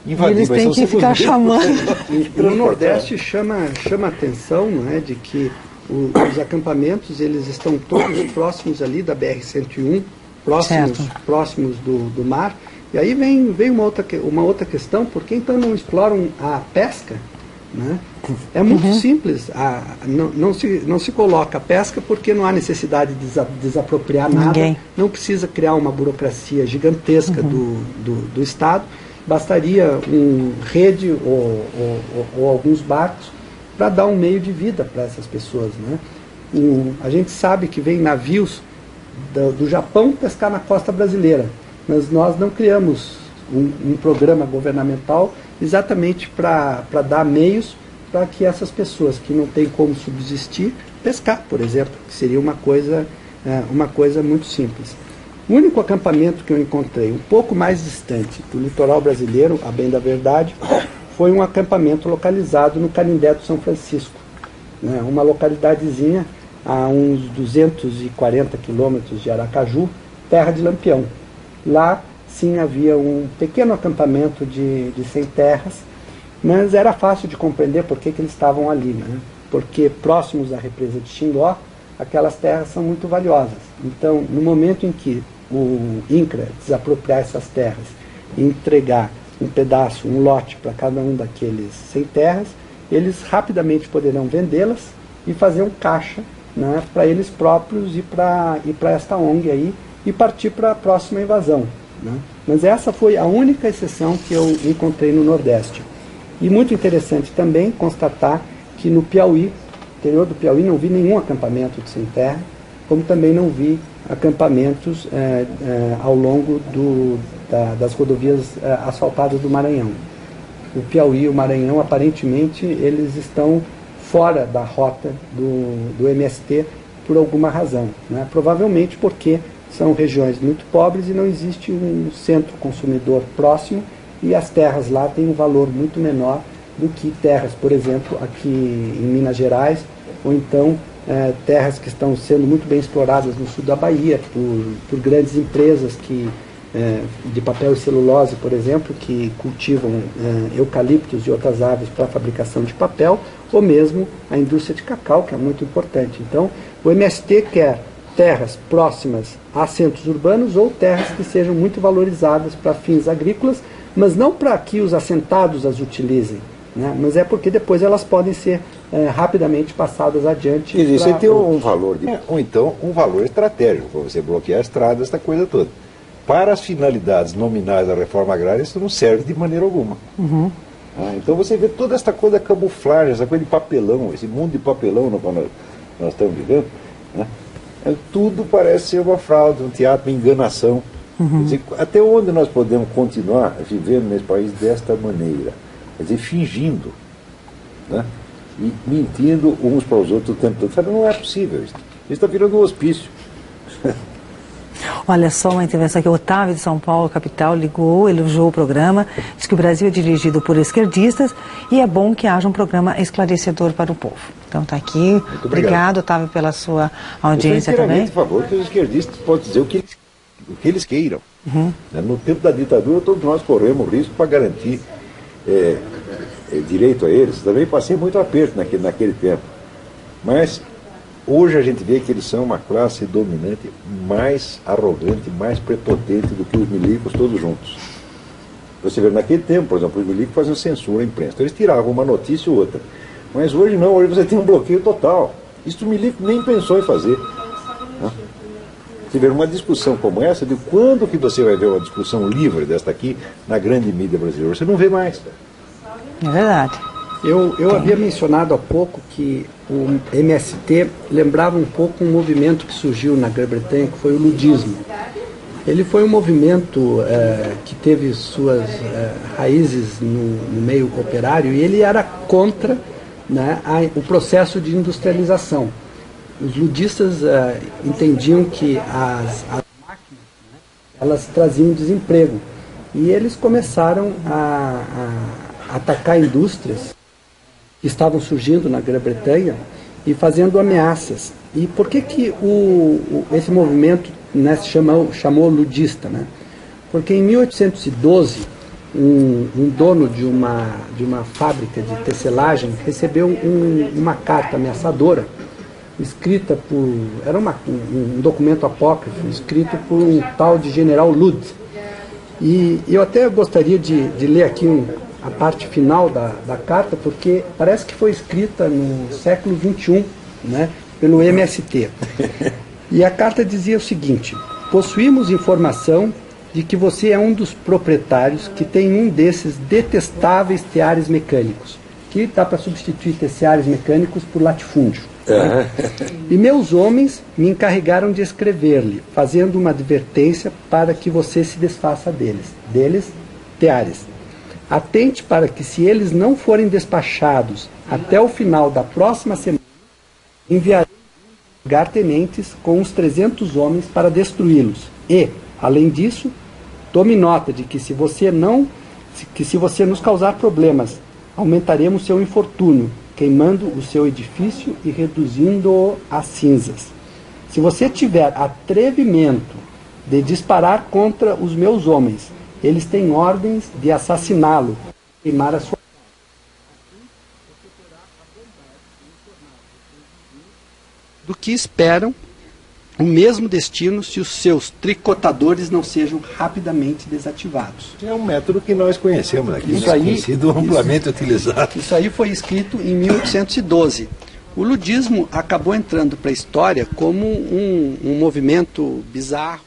invadir. Eles têm que ficar chamando. No Nordeste chama atenção, de que os acampamentos, eles estão todos próximos ali da BR-101, próximos do mar. E aí vem uma outra questão, por que então não exploram a pesca? É muito simples, não se coloca a pesca porque não há necessidade de desapropriar nada, não precisa criar uma burocracia gigantesca do Estado, bastaria rede ou alguns barcos para dar um meio de vida para essas pessoas. A gente sabe que vem navios do Japão pescar na costa brasileira, mas nós não criamos um programa governamental exatamente para dar meios para que essas pessoas que não têm como subsistir, pescar, por exemplo, que seria uma coisa muito simples. O único acampamento que eu encontrei um pouco mais distante do litoral brasileiro, a bem da verdade, foi um acampamento localizado no Canindé do São Francisco, né, uma localidadezinha a uns 240 quilômetros de Aracaju, terra de Lampião. Lá, sim, havia um pequeno acampamento de 100 terras, mas era fácil de compreender por que eles estavam ali, né? Porque próximos à represa de Xingó, aquelas terras são muito valiosas. Então, no momento em que o INCRA desapropriar essas terras e entregar um pedaço, um lote para cada um daqueles 100 terras, eles rapidamente poderão vendê-las e fazer um caixa, né, para eles próprios e para esta ONG aí, e partir para a próxima invasão, né? Mas essa foi a única exceção que eu encontrei no Nordeste. E muito interessante também constatar que no Piauí, interior do Piauí, não vi nenhum acampamento de sem terra, como também não vi acampamentos ao longo das rodovias asfaltadas do Maranhão. O Piauí e o Maranhão, aparentemente, eles estão fora da rota do MST por alguma razão, né? Provavelmente porque são regiões muito pobres e não existe um centro consumidor próximo, e as terras lá têm um valor muito menor do que terras, por exemplo, aqui em Minas Gerais, ou então terras que estão sendo muito bem exploradas no sul da Bahia por grandes empresas de papel e celulose, por exemplo, que cultivam eucaliptos e outras árvores para a fabricação de papel, ou mesmo a indústria de cacau, que é muito importante. Então, o MST quer terras próximas a centros urbanos ou terras que sejam muito valorizadas para fins agrícolas, mas não para que os assentados as utilizem, né? Mas é porque depois elas podem ser rapidamente passadas adiante. Quer dizer, você tem um valor, ou então um valor estratégico, para você bloquear a estrada, essa coisa toda. Para as finalidades nominais da reforma agrária, isso não serve de maneira alguma. Uhum. Então você vê toda essa coisa da camuflagem, essa coisa de papelão, esse mundo de papelão no qual nós estamos vivendo, né? Tudo parece ser uma fraude, um teatro, uma enganação. Uhum. Quer dizer, até onde nós podemos continuar vivendo nesse país desta maneira? Quer dizer, fingindo, né? E mentindo uns para os outros o tempo todo. Não é possível isso. Isso está virando um hospício. Olha só uma intervenção aqui. O Otávio de São Paulo, capital, ligou, elogiou o programa, diz que o Brasil é dirigido por esquerdistas e é bom que haja um programa esclarecedor para o povo. Então está aqui. Muito obrigado, Otávio, pela sua audiência também. Por favor, que os esquerdistas podem dizer o que eles queiram. Uhum. No tempo da ditadura, todos nós corremos risco para garantir direito a eles. Também passei muito aperto naquele tempo. Mas hoje a gente vê que eles são uma classe dominante mais arrogante, mais prepotente do que os milicos todos juntos. Você vê, naquele tempo, por exemplo, os milicos faziam censura à imprensa. Então eles tiravam uma notícia ou outra. Mas hoje não, hoje você tem um bloqueio total. Isso o milico nem pensou em fazer. Você vê uma discussão como essa, de quando que você vai ver uma discussão livre desta aqui na grande mídia brasileira? Você não vê mais. É verdade. Eu havia mencionado há pouco que o MST lembrava um pouco um movimento que surgiu na Grã-Bretanha, que foi o ludismo. Ele foi um movimento que teve suas raízes no meio operário, e ele era contra, né, o processo de industrialização. Os ludistas entendiam que as máquinas, né, elas traziam desemprego, e eles começaram a atacar indústrias que estavam surgindo na Grã-Bretanha e fazendo ameaças. E por que esse movimento, né, se chamou ludista, né? Porque em 1812, um dono de uma fábrica de tecelagem recebeu uma carta ameaçadora, escrita era um documento apócrifo, escrito por um tal de General Lud. E eu até gostaria de ler aqui a parte final da carta, porque parece que foi escrita no século XXI, né, pelo MST. E a carta dizia o seguinte: possuímos informação de que você é um dos proprietários que tem um desses detestáveis teares mecânicos, que dá para substituir teares mecânicos por latifúndio. Né? E meus homens me encarregaram de escrever-lhe, fazendo uma advertência para que você se desfaça deles, teares. Atente para que, se eles não forem despachados até o final da próxima semana, enviarei lugar-tenentes com uns 300 homens para destruí-los. E, além disso, tome nota de que, se você não que se você nos causar problemas, aumentaremos seu infortúnio, queimando o seu edifício e reduzindo-o a cinzas. Se você tiver atrevimento de disparar contra os meus homens, eles têm ordens de assassiná-lo, queimar a sua casa. Do que esperam o mesmo destino se os seus tricotadores não sejam rapidamente desativados. É um método que nós conhecemos aqui, Isso aí, tem sido amplamente utilizado. Isso aí foi escrito em 1812. O ludismo acabou entrando para a história como um movimento bizarro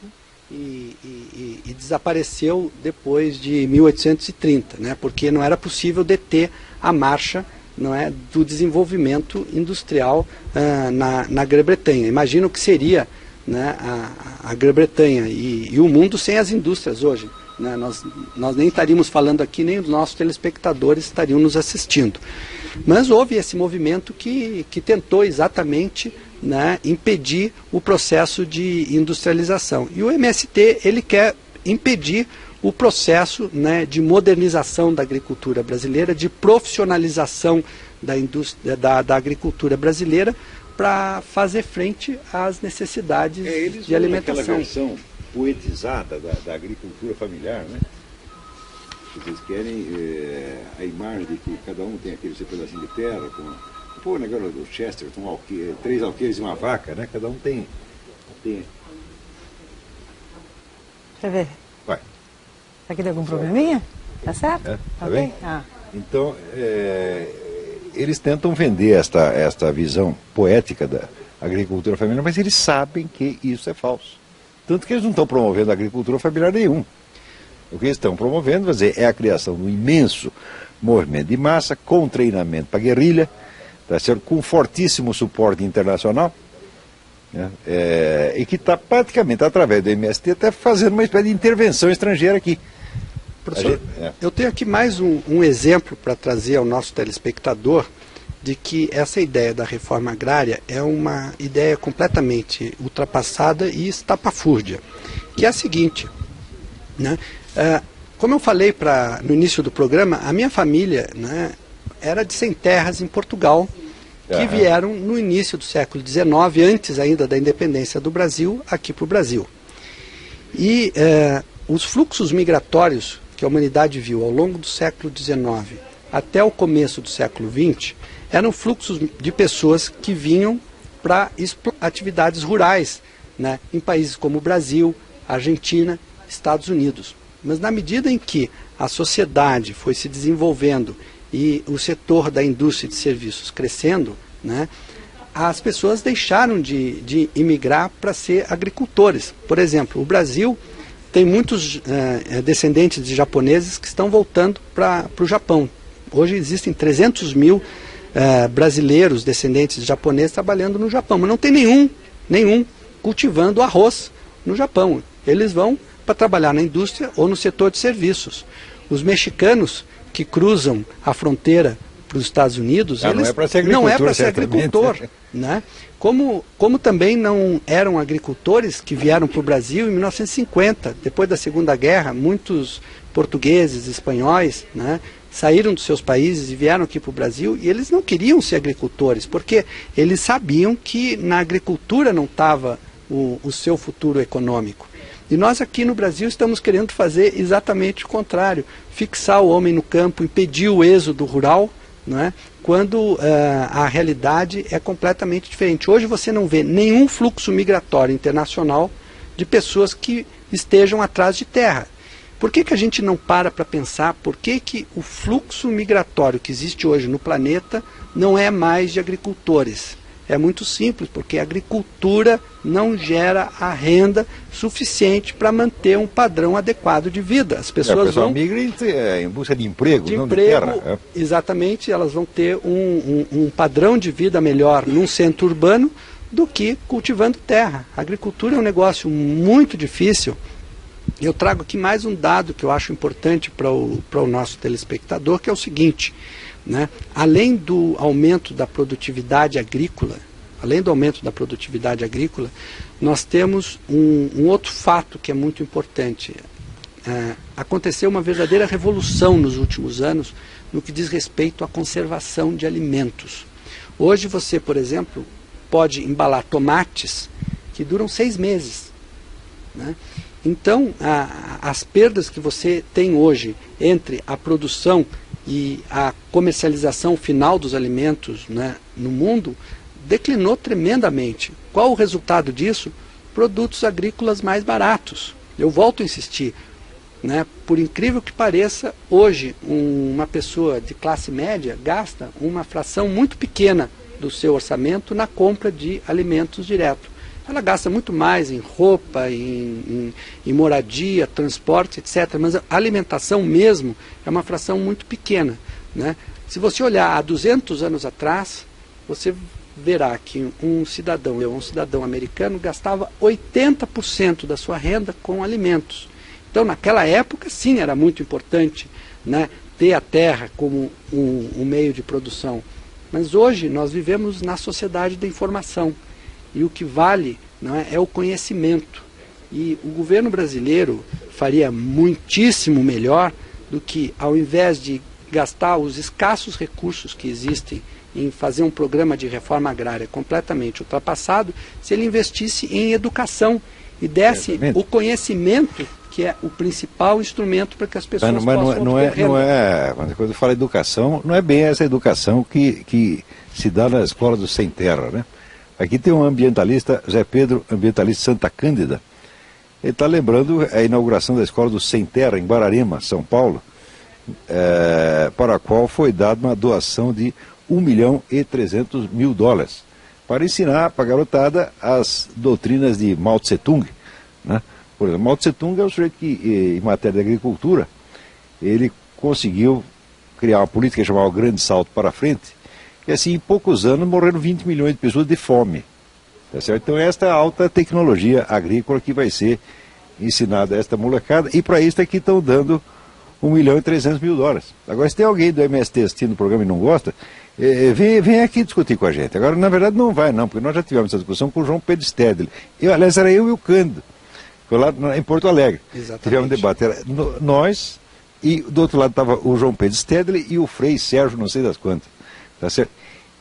e desapareceu depois de 1830, né? Porque não era possível deter a marcha, não é, do desenvolvimento industrial na Grã-Bretanha. Imagina o que seria, né, a Grã-Bretanha e o mundo sem as indústrias hoje. Né? Nós nem estaríamos falando aqui, nem os nossos telespectadores estariam nos assistindo. Mas houve esse movimento que tentou exatamente, né, impedir o processo de industrialização. E o MST, ele quer impedir o processo, né, de modernização da agricultura brasileira, de profissionalização da indústria, da agricultura brasileira, para fazer frente às necessidades de alimentação. Aquela versão poetizada da agricultura familiar, né? Eles querem a imagem de que cada um tem aquele seu pedacinho de terra, com o negócio do Chester, com 3 alqueires e uma vaca, né? Cada um tem. Deixa eu ver. Vai. Aqui tem algum probleminha? Tá certo? Tá bem? Então, eles tentam vender esta visão poética da agricultura familiar, mas eles sabem que isso é falso. Tanto que eles não estão promovendo a agricultura familiar nenhum. O que eles estão promovendo, é a criação de um imenso movimento de massa, com treinamento para guerrilha, tá certo? Com fortíssimo suporte internacional, né? E que está praticamente, através do MST, até fazendo uma espécie de intervenção estrangeira aqui. Professor, eu tenho aqui mais um exemplo para trazer ao nosso telespectador de que essa ideia da reforma agrária é uma ideia completamente ultrapassada e estapafúrdia, que é a seguinte, né? Como eu falei no início do programa, a minha família, né, era de sem terras em Portugal, que vieram no início do século XIX, antes ainda da independência do Brasil, aqui para o Brasil. E os fluxos migratórios que a humanidade viu ao longo do século XIX até o começo do século XX eram fluxos de pessoas que vinham para atividades rurais, né, em países como o Brasil, Argentina, Estados Unidos. Mas na medida em que a sociedade foi se desenvolvendo e o setor da indústria de serviços crescendo, né, as pessoas deixaram de imigrar para ser agricultores. Por exemplo, o Brasil tem muitos descendentes de japoneses que estão voltando para o Japão. Hoje existem 300 mil brasileiros descendentes de japoneses trabalhando no Japão, mas não tem nenhum cultivando arroz no Japão. Eles vão para trabalhar na indústria ou no setor de serviços. Os mexicanos que cruzam a fronteira para os Estados Unidos, eles não é para ser agricultor, né? Como também não eram agricultores que vieram para o Brasil em 1950, depois da Segunda Guerra, muitos portugueses, espanhóis, né, saíram dos seus países e vieram aqui para o Brasil, e eles não queriam ser agricultores, porque eles sabiam que na agricultura não estava o seu futuro econômico. E nós aqui no Brasil estamos querendo fazer exatamente o contrário, fixar o homem no campo, impedir o êxodo rural, não é? Quando a realidade é completamente diferente. Hoje você não vê nenhum fluxo migratório internacional de pessoas que estejam atrás de terra. Por que a gente não para pensar por que o fluxo migratório que existe hoje no planeta não é mais de agricultores? É muito simples, porque a agricultura não gera a renda suficiente para manter um padrão adequado de vida. As pessoas vão migra em busca de emprego, não de terra. Exatamente, elas vão ter um padrão de vida melhor num centro urbano do que cultivando terra. A agricultura é um negócio muito difícil. Eu trago aqui mais um dado que eu acho importante para o nosso telespectador, que é o seguinte, né? Além do aumento da produtividade agrícola, nós temos um outro fato que é muito importante. aconteceu uma verdadeira revolução nos últimos anos no que diz respeito à conservação de alimentos. Hoje você, por exemplo, pode embalar tomates que duram 6 meses. Né? Então, as perdas que você tem hoje entre a produção e a comercialização final dos alimentos, né, no mundo, declinou tremendamente. Qual o resultado disso? Produtos agrícolas mais baratos. Eu volto a insistir, né, por incrível que pareça, hoje uma pessoa de classe média gasta uma fração muito pequena do seu orçamento na compra de alimentos direto. Ela gasta muito mais em roupa, em moradia, transporte, etc. Mas a alimentação mesmo é uma fração muito pequena. Né? Se você olhar há 200 anos atrás, você verá que um cidadão americano gastava 80% da sua renda com alimentos. Então, naquela época, sim, era muito importante, né, ter a terra como um meio de produção. Mas hoje nós vivemos na sociedade da informação. E o que vale, não é o conhecimento. E o governo brasileiro faria muitíssimo melhor do que, ao invés de gastar os escassos recursos que existem em fazer um programa de reforma agrária completamente ultrapassado, se ele investisse em educação e desse o conhecimento, que é o principal instrumento para que as pessoas possam obter renda. Quando eu falo educação, não é bem essa educação que se dá na escola do Sem Terra, né? Aqui tem um ambientalista, Zé Pedro, ambientalista Santa Cândida. Ele está lembrando a inauguração da escola do Sem Terra, em Guararema, São Paulo, para a qual foi dada uma doação de $1.300.000 para ensinar para a garotada as doutrinas de Mao Tse Tung. Né? Por exemplo, Mao Tse Tung é o sujeito que, em matéria de agricultura, ele conseguiu criar uma política que chamava Grande Salto para Frente, e assim, em poucos anos, morreram 20 milhões de pessoas de fome. Tá certo? Então, esta é a alta tecnologia agrícola que vai ser ensinada a esta molecada, e para isso aqui estão dando $1.300.000. Agora, se tem alguém do MST assistindo o programa e não gosta, vem aqui discutir com a gente. Agora, na verdade, não vai não, porque nós já tivemos essa discussão com o João Pedro Stedley. Aliás, era eu e o Cândido, foi lá em Porto Alegre. Exatamente. Tivemos um debate, era nós, e do outro lado estava o João Pedro Stedley e o Frei Sérgio, não sei das quantas. Tá certo?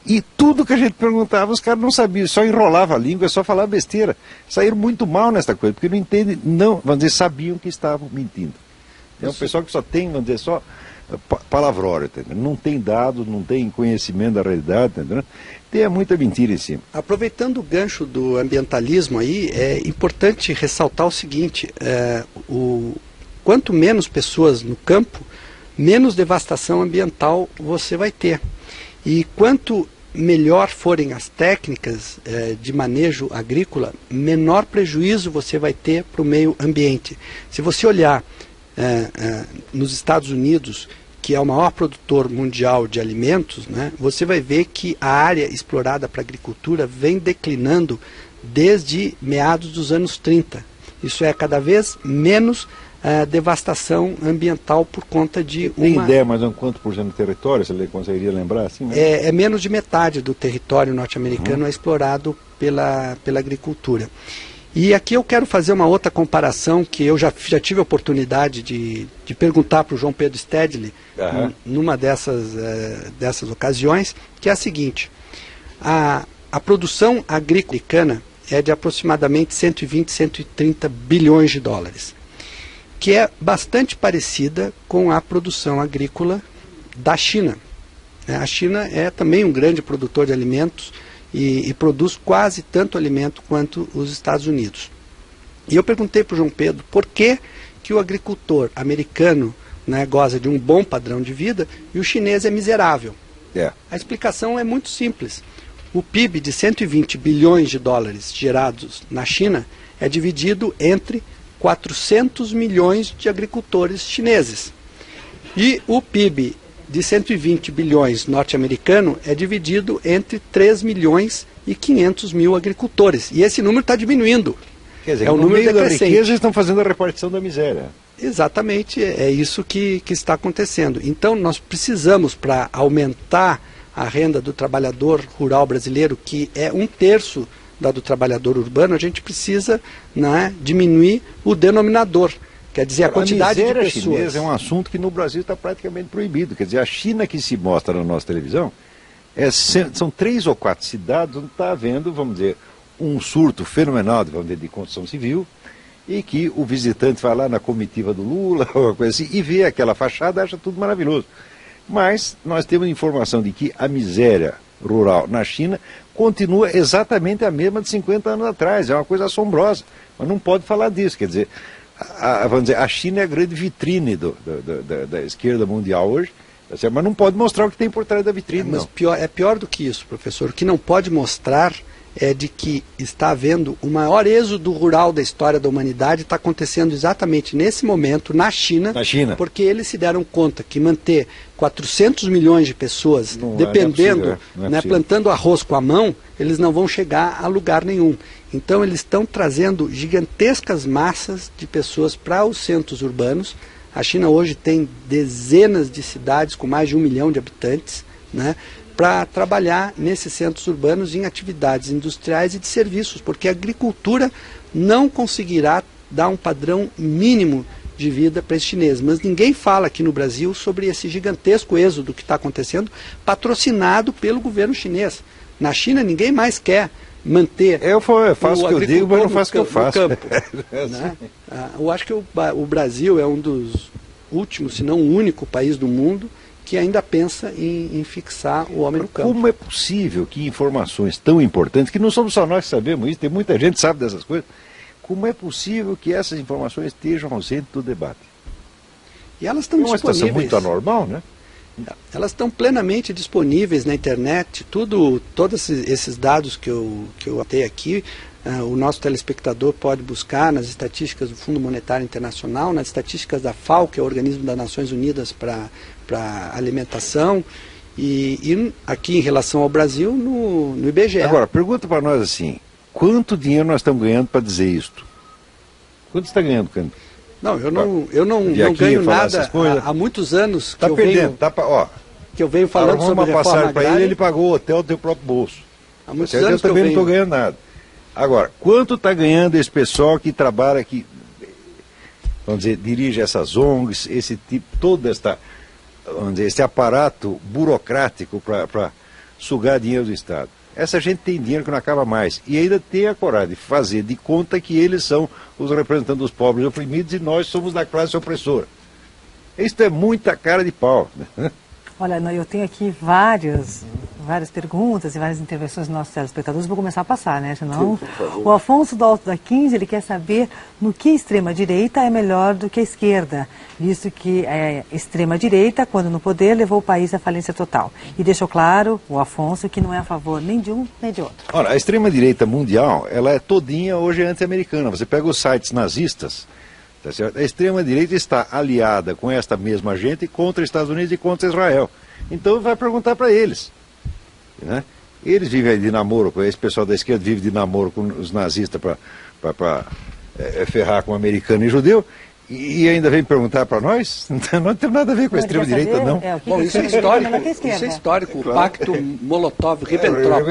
E tudo que a gente perguntava, os caras não sabiam, só enrolava a língua, só falava besteira. Saíram muito mal nesta coisa, porque não entendem, não, vamos dizer, sabiam que estavam mentindo. É um pessoal que só tem, vamos dizer, só palavrório, entendeu? Não tem dados, não tem conhecimento da realidade, entendeu? Tem muita mentira em cima. Aproveitando o gancho do ambientalismo aí, é importante ressaltar o seguinte, quanto menos pessoas no campo, menos devastação ambiental você vai ter. E quanto melhor forem as técnicas de manejo agrícola, menor prejuízo você vai ter para o meio ambiente. Se você olhar nos Estados Unidos, que é o maior produtor mundial de alimentos, né, você vai ver que a área explorada para a agricultura vem declinando desde meados dos anos 30. Isso é cada vez menos devastação ambiental por conta de uma... Tem ideia mais ou quanto por cento do território, você conseguiria lembrar? Assim, né? É menos de metade do território norte-americano é explorado pela agricultura. E aqui eu quero fazer uma outra comparação que eu já tive a oportunidade de perguntar para o João Pedro Stedley numa dessas ocasiões, que é a seguinte: a produção agrícola americana é de aproximadamente 120, 130 bilhões de dólares, que é bastante parecida com a produção agrícola da China. A China é também um grande produtor de alimentos e produz quase tanto alimento quanto os Estados Unidos. E eu perguntei para o João Pedro por que o agricultor americano, né, goza de um bom padrão de vida e o chinês é miserável. A explicação é muito simples. O PIB de 120 bilhões de dólares gerados na China é dividido entre 400 milhões de agricultores chineses. E o PIB de 120 bilhões norte-americano é dividido entre 3 milhões e 500 mil agricultores. E esse número está diminuindo. Quer dizer, é um número decrescente. Da riqueza estão fazendo a repartição da miséria. Exatamente, é isso que está acontecendo. Então nós precisamos, para aumentar a renda do trabalhador rural brasileiro, que é 1/3 da do trabalhador urbano, a gente precisa, né, diminuir o denominador. Quer dizer, a quantidade de pessoas... A miséria chinesa é um assunto que no Brasil está praticamente proibido. Quer dizer, a China que se mostra na nossa televisão, são 3 ou 4 cidades onde está havendo, vamos dizer, um surto fenomenal de construção civil, e que o visitante vai lá na comitiva do Lula, ou uma coisa assim, e vê aquela fachada e acha tudo maravilhoso. Mas nós temos informação de que a miséria rural na China continua exatamente a mesma de 50 anos atrás. É uma coisa assombrosa. Mas não pode falar disso. Quer dizer, vamos dizer, a China é a grande vitrine da esquerda mundial hoje, mas não pode mostrar o que tem por trás da vitrine. Mas é pior do que isso, professor. O que não pode mostrar é de que está havendo o maior êxodo rural da história da humanidade, está acontecendo exatamente nesse momento na China, porque eles se deram conta que manter 400 milhões de pessoas dependendo, plantando arroz com a mão, eles não vão chegar a lugar nenhum. Então eles estão trazendo gigantescas massas de pessoas para os centros urbanos. A China hoje tem dezenas de cidades com mais de 1 milhão de habitantes, né, para trabalhar nesses centros urbanos em atividades industriais e de serviços, porque a agricultura não conseguirá dar um padrão mínimo de vida para esses chineses. Mas ninguém fala aqui no Brasil sobre esse gigantesco êxodo que está acontecendo, patrocinado pelo governo chinês. Na China ninguém mais quer manter eu faço o que eu digo, mas não faço o que eu faço. Né? Eu acho que o Brasil é um dos últimos, se não o único país do mundo que ainda pensa em fixar o homem no campo. Como é possível que informações tão importantes, que não somos só nós que sabemos isso, tem muita gente que sabe dessas coisas, como é possível que essas informações estejam ausentes do debate? E elas estão disponíveis. É uma situação muito anormal, né? Elas estão plenamente disponíveis na internet, todos esses dados que eu anotei aqui, o nosso telespectador pode buscar nas estatísticas do Fundo Monetário Internacional, nas estatísticas da FAO, que é o Organismo das Nações Unidas para Alimentação, e aqui em relação ao Brasil, no IBGE. Agora, pergunta para nós assim, quanto dinheiro nós estamos ganhando para dizer isto? Quanto você está ganhando, Cândido? Não, eu não ganho nada há muitos anos que eu venho falando sobre uma passagem para ele pagou o hotel do seu próprio bolso. Há muitos anos eu também não estou ganhando nada. Agora, quanto está ganhando esse pessoal que trabalha aqui, vamos dizer, dirige essas ONGs, esse tipo, esse aparato burocrático para sugar dinheiro do Estado? Essa gente tem dinheiro que não acaba mais. E ainda tem a coragem de fazer de conta que eles são os representantes dos pobres e oprimidos e nós somos da classe opressora. Isso é muita cara de pau. Olha, eu tenho aqui várias perguntas e várias intervenções dos nossos telespectadores. Vou começar a passar, né? Senão, o Afonso do Alto da 15, ele quer saber no que a extrema-direita é melhor do que a esquerda, visto que a extrema-direita, quando no poder, levou o país à falência total. E deixou claro, o Afonso, que não é a favor nem de um nem de outro. Ora, a extrema-direita mundial, ela é todinha hoje anti-americana. Você pega os sites nazistas, tá certo? A extrema-direita está aliada com esta mesma gente contra os Estados Unidos e contra Israel. Então vai perguntar para eles. Né? Eles vivem de namoro, esse pessoal da esquerda vive de namoro com os nazistas para ferrar com americano e judeu, e ainda vem perguntar para nós? Não tem nada a ver com a extrema-direita, não. Bom, isso é histórico. Isso é histórico. O pacto Molotov-Ribbentrop.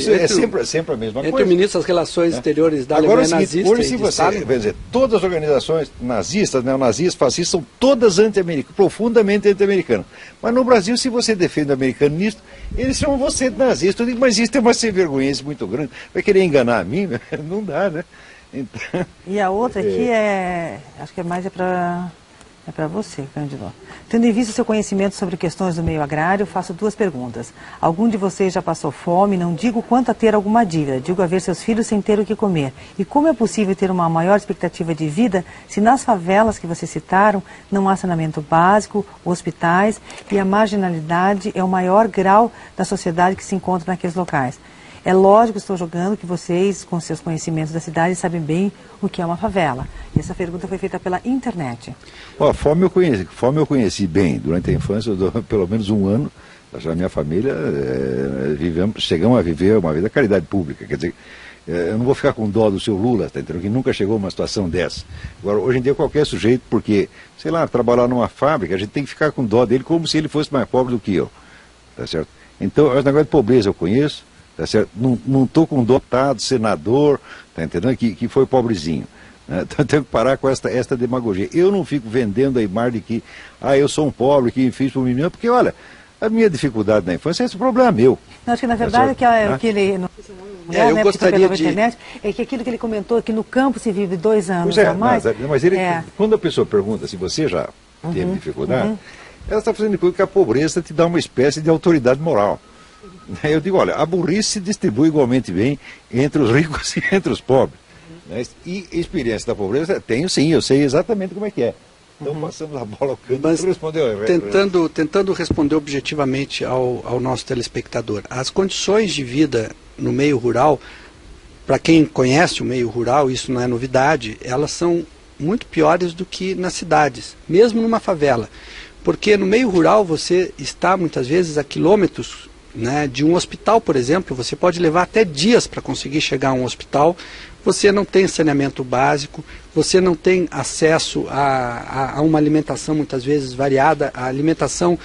É sempre a mesma coisa. Entre o ministro das Relações Exteriores da Alemanha nazista hoje, se você dizer, todas as organizações nazistas, neonazistas, fascistas, são todas anti-americanas, profundamente anti-americanas. Mas no Brasil, se você defende o americanista, eles chamam você de nazista. Eu digo, mas isso é uma sem-vergonhice muito grande. Vai querer enganar a mim? Não dá, né? Então, e a outra aqui acho que mais para você, Cândido. Tendo em vista o seu conhecimento sobre questões do meio agrário, faço 2 perguntas. Algum de vocês já passou fome? Não digo quanto a ter alguma dívida, digo a ver seus filhos sem ter o que comer. E como é possível ter uma maior expectativa de vida se nas favelas que vocês citaram não há saneamento básico, hospitais e a marginalidade é o maior grau da sociedade que se encontra naqueles locais? É lógico, estou jogando que vocês, com seus conhecimentos da cidade, sabem bem o que é uma favela. E essa pergunta foi feita pela internet. Fome eu conheci bem. Durante a infância, pelo menos 1 ano, a minha família, chegamos a viver uma vida de caridade pública. Quer dizer, eu não vou ficar com dó do seu Lula, tá entendendo? Que nunca chegou a uma situação dessa. Agora, hoje em dia, qualquer sujeito, porque, sei lá, trabalhar numa fábrica, a gente tem que ficar com dó dele como se ele fosse mais pobre do que eu. Tá certo? Então, o negócio de pobreza eu conheço. Tá certo? Não estou com um dotado senador, tá entendendo? Que foi pobrezinho. Né? Então tenho que parar com esta demagogia. Eu não fico vendendo a imagem de que eu sou um pobre que fiz por mim mesmo, porque olha, a minha dificuldade na infância, esse problema é meu. Não, acho que na verdade o que ele... eu gostaria de... internet, é que aquilo que ele comentou, que no campo se vive 2 anos ou mais... Mas ele, quando a pessoa pergunta se você já teve dificuldade, ela está fazendo coisa que a pobreza te dá uma espécie de autoridade moral. Eu digo, olha, a burrice se distribui igualmente bem entre os ricos e entre os pobres. E experiência da pobreza, tenho sim, eu sei exatamente como é que é. Então passamos a bola ao canto. Mas tentando responder objetivamente ao nosso telespectador, as condições de vida no meio rural, para quem conhece o meio rural, isso não é novidade, elas são muito piores do que nas cidades, mesmo numa favela. Porque no meio rural você está muitas vezes a quilômetros, né, de um hospital, por exemplo. Você pode levar até dias para conseguir chegar a um hospital. Você não tem saneamento básico, você não tem acesso a uma alimentação muitas vezes variada. A alimentação,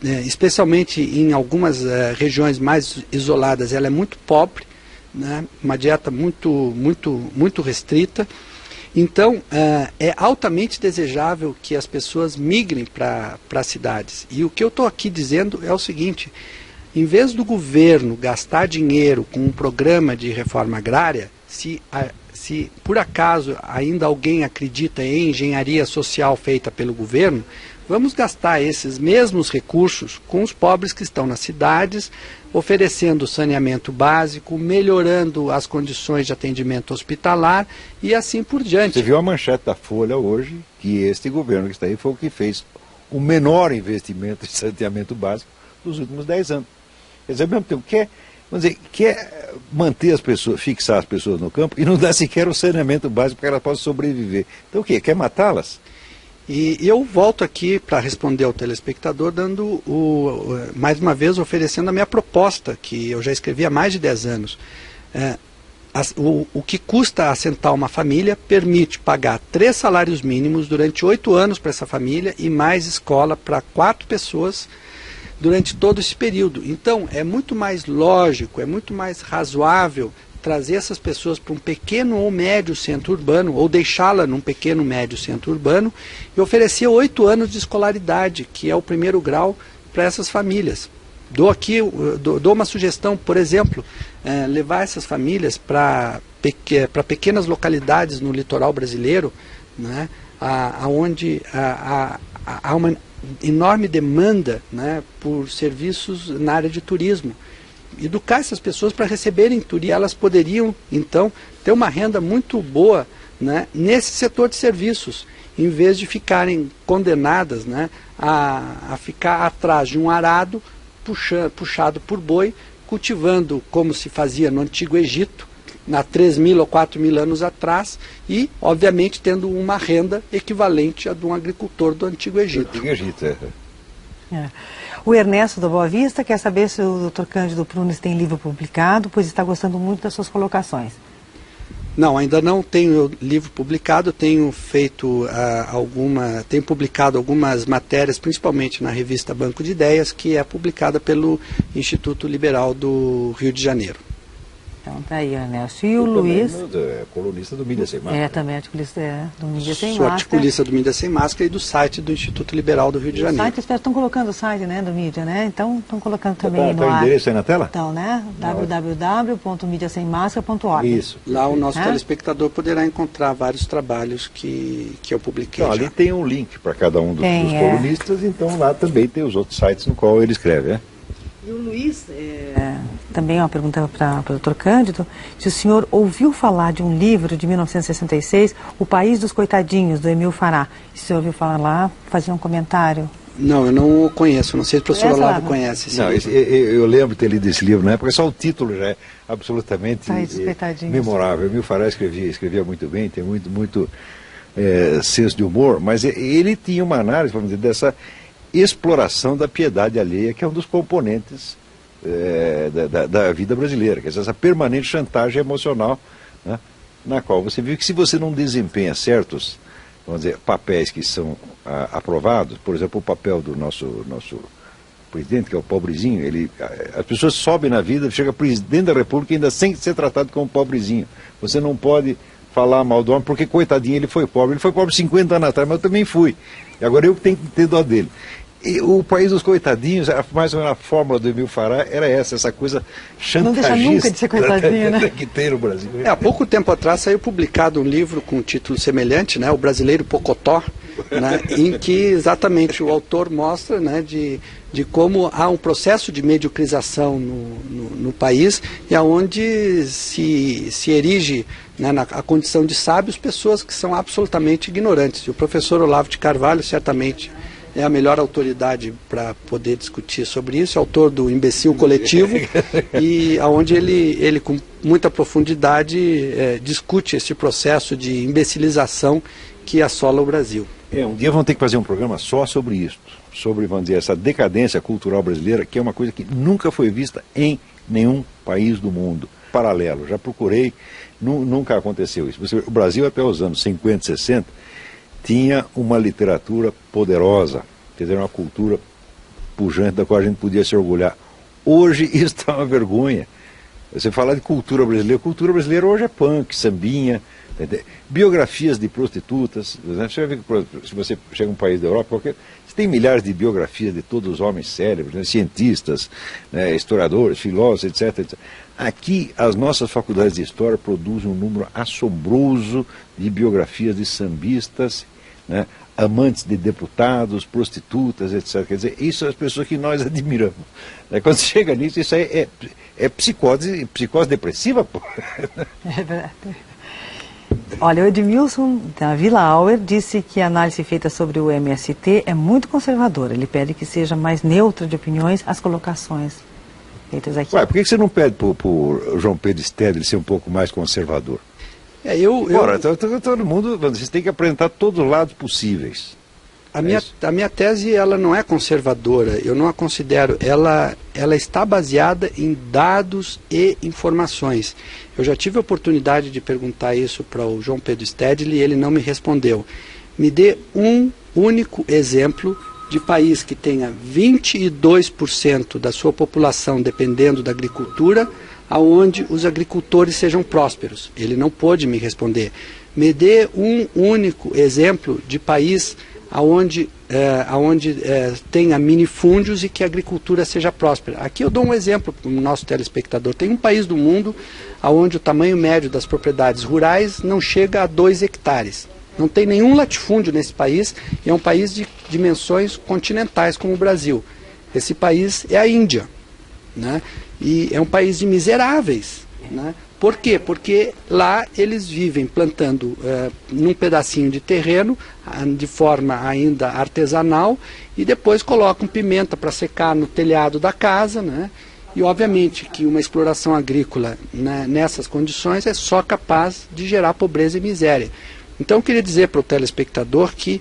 especialmente em algumas regiões mais isoladas, ela é muito pobre, né, uma dieta muito restrita. Então, é altamente desejável que as pessoas migrem para as cidades. E o que eu estou aqui dizendo é o seguinte: em vez do governo gastar dinheiro com um programa de reforma agrária, se por acaso ainda alguém acredita em engenharia social feita pelo governo, vamos gastar esses mesmos recursos com os pobres que estão nas cidades, oferecendo saneamento básico, melhorando as condições de atendimento hospitalar e assim por diante. Você viu a manchete da Folha hoje, que este governo que está aí foi o que fez o menor investimento de saneamento básico dos últimos 10 anos. Quer dizer, ao mesmo tempo, quer manter as pessoas, fixar as pessoas no campo e não dá sequer o saneamento básico para que elas possam sobreviver. Então o quê? Quer matá-las? E eu volto aqui para responder ao telespectador, dando mais uma vez oferecendo a minha proposta, que eu já escrevi há mais de 10 anos. O que custa assentar uma família permite pagar 3 salários mínimos durante 8 anos para essa família e mais escola para 4 pessoas durante todo esse período. Então, é muito mais lógico, é muito mais razoável trazer essas pessoas para um pequeno ou médio centro urbano, ou deixá-la num pequeno médio centro urbano, e oferecer 8 anos de escolaridade, que é o primeiro grau, para essas famílias. Dou uma sugestão, por exemplo, levar essas famílias para pequenas localidades no litoral brasileiro, né, onde há uma enorme demanda, né, por serviços na área de turismo. Educar essas pessoas para receberem turismo. Elas poderiam, então, ter uma renda muito boa, né, nesse setor de serviços, em vez de ficarem condenadas, né, a ficar atrás de um arado puxado por boi, cultivando como se fazia no Antigo Egito, há 3.000 ou 4.000 anos atrás, e, obviamente, tendo uma renda equivalente à de um agricultor do Antigo Egito. Antigo Egito, O Ernesto da Boa Vista quer saber se o Dr. Cândido Prunes tem livro publicado, pois está gostando muito das suas colocações. Não, ainda não tenho livro publicado, tenho feito tenho publicado algumas matérias, principalmente na revista Banco de Ideias, que é publicada pelo Instituto Liberal do Rio de Janeiro. Então tá aí, Ernesto. E o Luiz... É colunista do Mídia Sem Máscara. Também articulista do Mídia Sem Máscara. Sou articulista do Mídia Sem Máscara e do site do Instituto Liberal do Rio de Janeiro. Estão colocando o site, né, do Mídia, né? Então estão colocando também no ar. Está o endereço aí na tela? Então, né? www.mediasemmáscara.org. Isso. Lá o nosso telespectador poderá encontrar vários trabalhos que eu publiquei. Então, ali tem um link para cada um dos colunistas, então lá também tem os outros sites no qual ele escreve, né? E o Luiz, também uma pergunta para o Dr. Cândido, se o senhor ouviu falar de um livro de 1966, O País dos Coitadinhos, do Emil Fará. Se o senhor ouviu falar lá, fazer um comentário? Não, eu não o conheço, não sei se o professor Olavo conhece esse livro. Eu lembro de ter lido esse livro na época, só o título já é absolutamente memorável. Emil Fará escrevia muito bem, tem muito senso de humor, mas ele tinha uma análise, vamos dizer, dessa exploração da piedade alheia, que é um dos componentes da vida brasileira, que é essa permanente chantagem emocional, né, na qual você viu que se você não desempenha certos, vamos dizer, papéis que são aprovados, por exemplo, o papel do nosso presidente, que é o pobrezinho, as pessoas sobem na vida, chega presidente da República ainda sem ser tratado como pobrezinho. Você não pode falar mal do homem, porque coitadinho, ele foi pobre 50 anos atrás, mas eu também fui. E agora eu que tenho que ter dó dele. E o país dos coitadinhos, mais ou menos a fórmula do Emil Fará era essa coisa chantagista. Não deixa nunca de ser coitadinho, né? Que tem no Brasil. Há pouco tempo atrás saiu publicado um livro com um título semelhante, né, O Brasileiro Pocotó, né, em que exatamente o autor mostra, né, de como há um processo de mediocrização no país e aonde se erige, né, a condição de sábios pessoas que são absolutamente ignorantes. E o professor Olavo de Carvalho certamente é a melhor autoridade para poder discutir sobre isso, é autor do Imbecil Coletivo, e onde ele com muita profundidade discute esse processo de imbecilização que assola o Brasil. Um dia vamos ter que fazer um programa só sobre isso, sobre, vamos dizer, essa decadência cultural brasileira, que é uma coisa que nunca foi vista em nenhum país do mundo. Paralelo, já procurei, nunca aconteceu isso. O Brasil até os anos 50, 60, tinha uma literatura poderosa, quer dizer, uma cultura pujante da qual a gente podia se orgulhar. Hoje isso está uma vergonha. Você falar de cultura brasileira hoje é punk, sambinha, biografias de prostitutas. Você vê que se você chega a um país da Europa, você tem milhares de biografias de todos os homens célebres, né, cientistas, né, historiadores, filósofos, etc. Aqui, as nossas faculdades de história produzem um número assombroso de biografias de sambistas, né, amantes de deputados, prostitutas, etc. Quer dizer, isso são as pessoas que nós admiramos. Quando você chega nisso, isso aí é psicose depressiva, pô. É verdade. Olha, o Edmilson, da Vila Auer, disse que a análise feita sobre o MST é muito conservadora. Ele pede que seja mais neutra de opiniões as colocações feitas aqui. Ué, por que você não pede para o João Pedro Stedley ser um pouco mais conservador? Ora, todo mundo, vocês têm que apresentar todos os lados possíveis. A minha tese, ela não é conservadora, eu não a considero, ela está baseada em dados e informações. Eu já tive a oportunidade de perguntar isso para o João Pedro Stedley e ele não me respondeu. Me dê um único exemplo de país que tenha 22% da sua população dependendo da agricultura, aonde os agricultores sejam prósperos. Ele não pôde me responder. Me dê um único exemplo de país aonde tenha minifúndios e que a agricultura seja próspera. Aqui eu dou um exemplo para o nosso telespectador. Tem um país do mundo onde o tamanho médio das propriedades rurais não chega a 2 hectares. Não tem nenhum latifúndio nesse país e é um país de dimensões continentais como o Brasil. Esse país é a Índia, né? E é um país de miseráveis, né? Por quê? Porque lá eles vivem plantando num pedacinho de terreno, de forma ainda artesanal, e depois colocam pimenta para secar no telhado da casa, né? E obviamente que uma exploração agrícola, né, nessas condições é só capaz de gerar pobreza e miséria. Então eu queria dizer para o telespectador que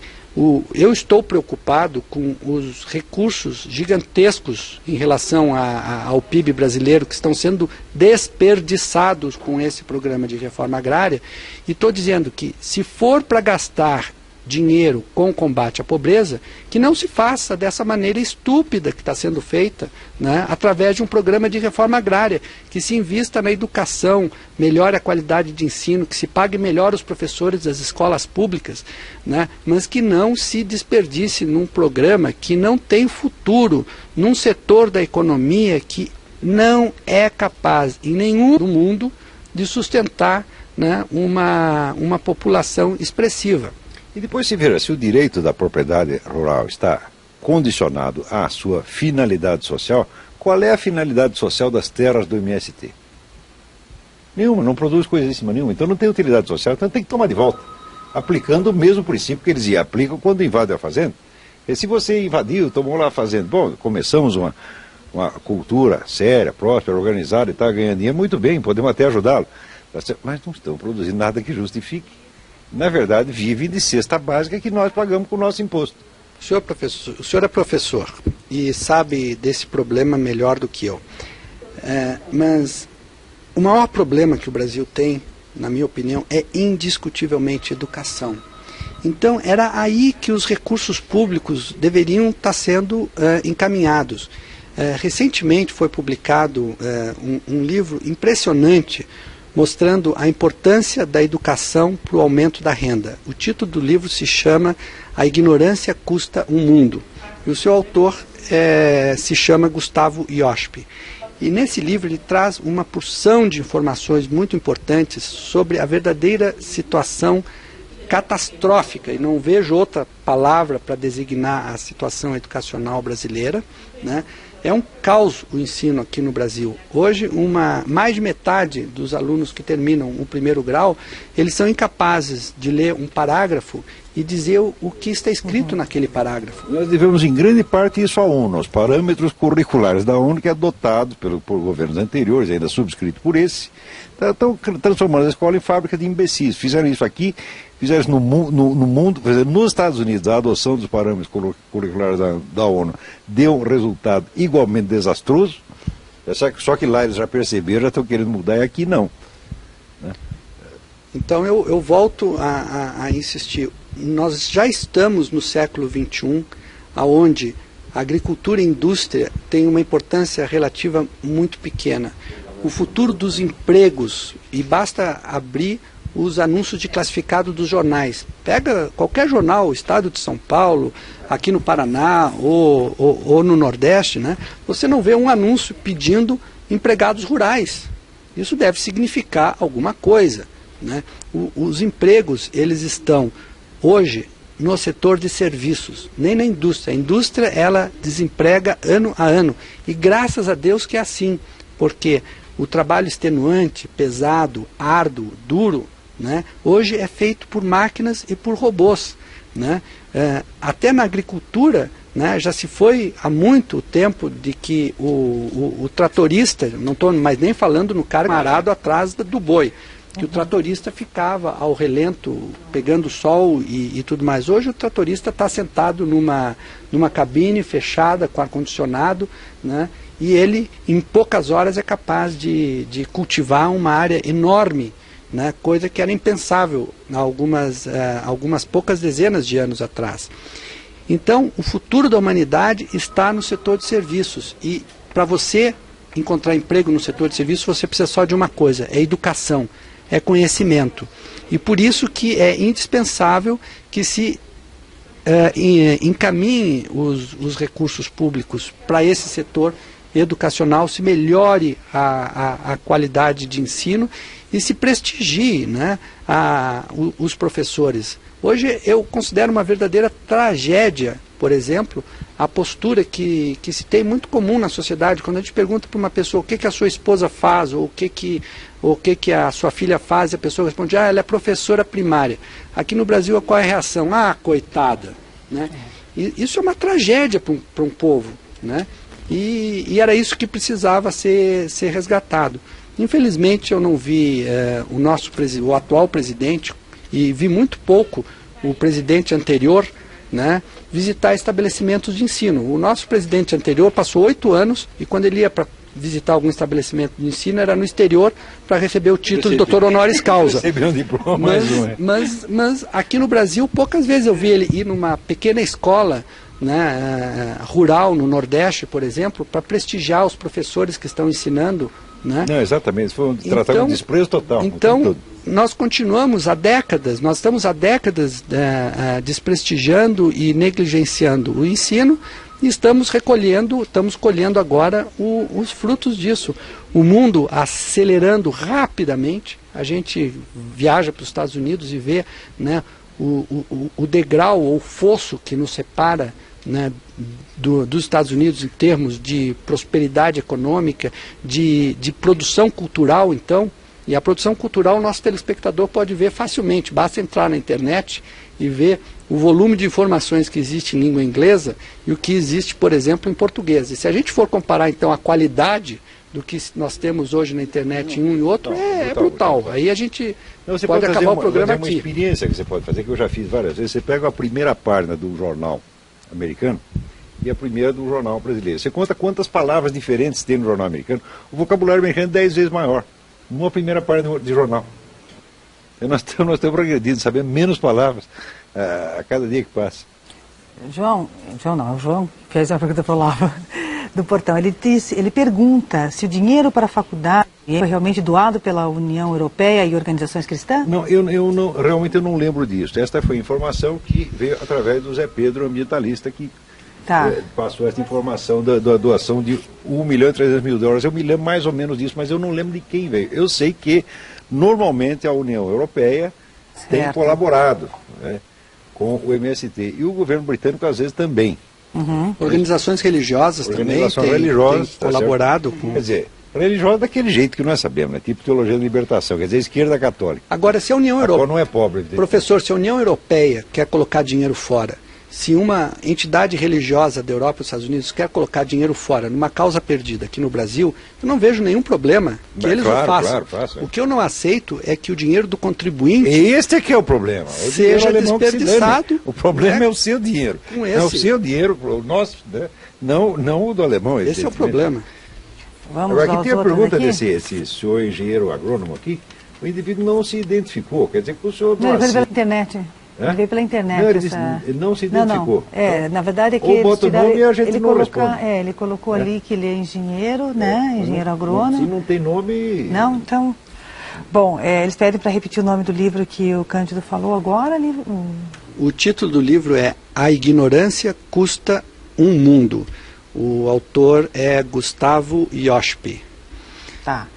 eu estou preocupado com os recursos gigantescos em relação ao PIB brasileiro que estão sendo desperdiçados com esse programa de reforma agrária, e estou dizendo que se for para gastar dinheiro com o combate à pobreza, que não se faça dessa maneira estúpida que está sendo feita, né, através de um programa de reforma agrária, que se invista na educação, melhore a qualidade de ensino, que se pague melhor os professores das escolas públicas, né, mas que não se desperdice num programa que não tem futuro, num setor da economia que não é capaz em nenhum do mundo de sustentar, né, uma população expressiva. E depois se vê, se o direito da propriedade rural está condicionado à sua finalidade social, qual é a finalidade social das terras do MST? Nenhuma, não produz coisíssima nenhuma, então não tem utilidade social, então tem que tomar de volta, aplicando o mesmo princípio que eles aplicam quando invadem a fazenda. E se você invadiu, tomou lá a fazenda, bom, começamos uma cultura séria, próspera, organizada e está ganhando dinheiro, muito bem, podemos até ajudá-lo, mas não estão produzindo nada que justifique. Na verdade, vivem de cesta básica que nós pagamos com o nosso imposto. O senhor é professor e sabe desse problema melhor do que eu. Mas o maior problema que o Brasil tem, na minha opinião, é indiscutivelmente educação. Então, era aí que os recursos públicos deveriam estar sendo recentemente foi publicado um livro impressionante mostrando a importância da educação para o aumento da renda. O título do livro se chama A Ignorância Custa um Mundo. E o seu autor se chama Gustavo Iosp. E nesse livro ele traz uma porção de informações muito importantes sobre a verdadeira situação catastrófica, e não vejo outra palavra para designar a situação educacional brasileira, né? É um caos o ensino aqui no Brasil. Hoje, mais de metade dos alunos que terminam o primeiro grau, eles são incapazes de ler um parágrafo e dizer o que está escrito naquele parágrafo. Nós devemos, em grande parte, isso à ONU, aos parâmetros curriculares da ONU, que é adotado por governos anteriores, ainda subscrito por esse, estão transformando a escola em fábrica de imbecis. Fizeram isso aqui, fizeram isso no mundo, quer dizer, nos Estados Unidos, a adoção dos parâmetros curriculares da ONU deu um resultado igualmente desastroso, só que lá eles já perceberam, já estão querendo mudar, e aqui não. Né? Então eu volto a insistir. Nós já estamos no século XXI, onde a agricultura e a indústria têm uma importância relativa muito pequena. O futuro dos empregos, e basta abrir os anúncios de classificado dos jornais. Pega qualquer jornal, Estado de São Paulo, aqui no Paraná ou no Nordeste, né? Você não vê um anúncio pedindo empregados rurais. Isso deve significar alguma coisa, né? Os empregos, eles estão hoje no setor de serviços, nem na indústria. A indústria, ela desemprega ano a ano. E graças a Deus que é assim, porque o trabalho extenuante, pesado, árduo, duro, né, hoje é feito por máquinas e por robôs. Né? Até na agricultura, né, já se foi há muito tempo de que o tratorista, não estou mais nem falando no cara arado atrás do boi, que o tratorista ficava ao relento, pegando sol e tudo mais. Hoje o tratorista está sentado numa cabine fechada, com ar-condicionado, né, e ele, em poucas horas, é capaz de cultivar uma área enorme, né, coisa que era impensável há algumas poucas dezenas de anos atrás. Então, o futuro da humanidade está no setor de serviços. E para você encontrar emprego no setor de serviços, você precisa só de uma coisa: é educação, é conhecimento. E por isso que é indispensável que se encaminhe os recursos públicos para esse setor educacional, se melhore a qualidade de ensino e se prestigie, né, os professores. Hoje eu considero uma verdadeira tragédia, por exemplo, a postura que se tem muito comum na sociedade, quando a gente pergunta para uma pessoa o que a sua esposa faz, ou o que a sua filha faz, e a pessoa responde, ela é professora primária. Aqui no Brasil, qual é a reação? Coitada. Né? E isso é uma tragédia para um povo, né? E era isso que precisava ser resgatado. Infelizmente eu não vi o atual presidente, e vi muito pouco o presidente anterior, né, visitar estabelecimentos de ensino. O nosso presidente anterior passou 8 anos, e quando ele ia para visitar algum estabelecimento de ensino era no exterior para receber o título de doutor honoris causa. Recebeu um diploma, mas aqui no Brasil poucas vezes eu vi ele ir numa pequena escola, né, rural no Nordeste, por exemplo, para prestigiar os professores que estão ensinando. Né? Não, exatamente, foi tratado de desprezo total. Então, nós continuamos há décadas, nós estamos há décadas desprestigiando e negligenciando o ensino, e estamos colhendo agora os frutos disso. O mundo acelerando rapidamente, a gente viaja para os Estados Unidos e vê, né, o degrau ou fosso que nos separa, né, dos Estados Unidos em termos de prosperidade econômica, de produção cultural, então. E a produção cultural o nosso telespectador pode ver facilmente, basta entrar na internet e ver o volume de informações que existe em língua inglesa e o que existe, por exemplo, em português. E se a gente for comparar então a qualidade do que nós temos hoje na internet em um e outro, é brutal. Aí a gente pode acabar o programa aqui. Uma experiência que você pode fazer, que eu já fiz várias vezes. Você pega a primeira página do jornal americano e a primeira do jornal brasileiro. Você conta quantas palavras diferentes tem no jornal americano. O vocabulário americano é 10 vezes maior, numa primeira página de jornal. Nós estamos progredindo, sabendo menos palavras a cada dia que passa. João, que fez a pergunta da palavra. do portão. Ele pergunta se o dinheiro para a faculdade foi realmente doado pela União Europeia e organizações cristãs? Não, realmente eu não lembro disso. Esta foi a informação que veio através do Zé Pedro, ambientalista, que passou essa informação da doação de US$ 1.300.000. Eu me lembro mais ou menos disso, mas eu não lembro de quem veio. Eu sei que normalmente a União Europeia tem colaborado, né, com o MST. E o governo britânico às vezes também. Organizações religiosas também têm colaborado com... Quer dizer, religiosa daquele jeito que nós sabemos, né? Tipo teologia da libertação, quer dizer, esquerda católica. Agora, se a União Europeia... não é pobre. Professor, se a União Europeia quer colocar dinheiro fora, se uma entidade religiosa da Europa e dos Estados Unidos quer colocar dinheiro fora numa causa perdida aqui no Brasil, eu não vejo nenhum problema que eles o façam. Claro. O que eu não aceito é que o dinheiro do contribuinte... Este é que é o problema. Seja desperdiçado. O problema é o seu dinheiro. É o seu dinheiro, o nosso, né? não o do alemão. Esse é o problema. Vamos Agora, aqui tem a pergunta aqui? desse senhor engenheiro agrônomo aqui. O indivíduo não se identificou. Quer dizer que o senhor Não, ele veio pela internet. Ele veio pela internet. Não, ele não se identificou. Não. Na verdade é que ou bota o nome e a gente não responde. Ele colocou ali que ele é engenheiro, né? Engenheiro agrônomo. Se não tem nome... Não, então... Bom, eles pedem para repetir o nome do livro que o Cândido falou agora. O título do livro é A Ignorância Custa um Mundo. O autor é Gustavo Iospi. Tá.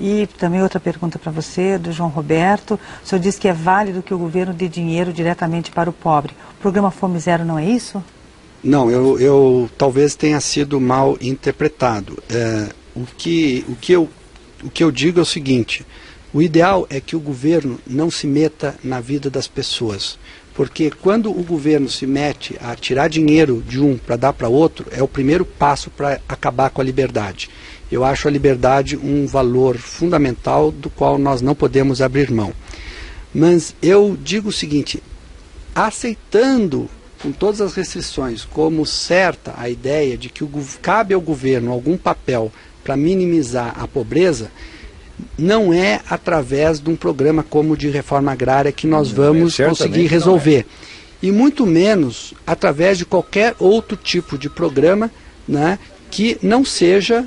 E também outra pergunta para você, do João Roberto. O senhor diz que é válido que o governo dê dinheiro diretamente para o pobre. O programa Fome Zero não é isso? Não, eu talvez tenha sido mal interpretado. O que eu digo é o seguinte: o ideal é que o governo não se meta na vida das pessoas. Porque quando o governo se mete a tirar dinheiro de um para dar para outro, é o primeiro passo para acabar com a liberdade. Eu acho a liberdade um valor fundamental do qual nós não podemos abrir mão. Mas eu digo o seguinte: aceitando com todas as restrições como certa a ideia de que cabe ao governo algum papel para minimizar a pobreza, não é através de um programa como o de reforma agrária que nós vamos conseguir resolver. E muito menos através de qualquer outro tipo de programa, né, que não seja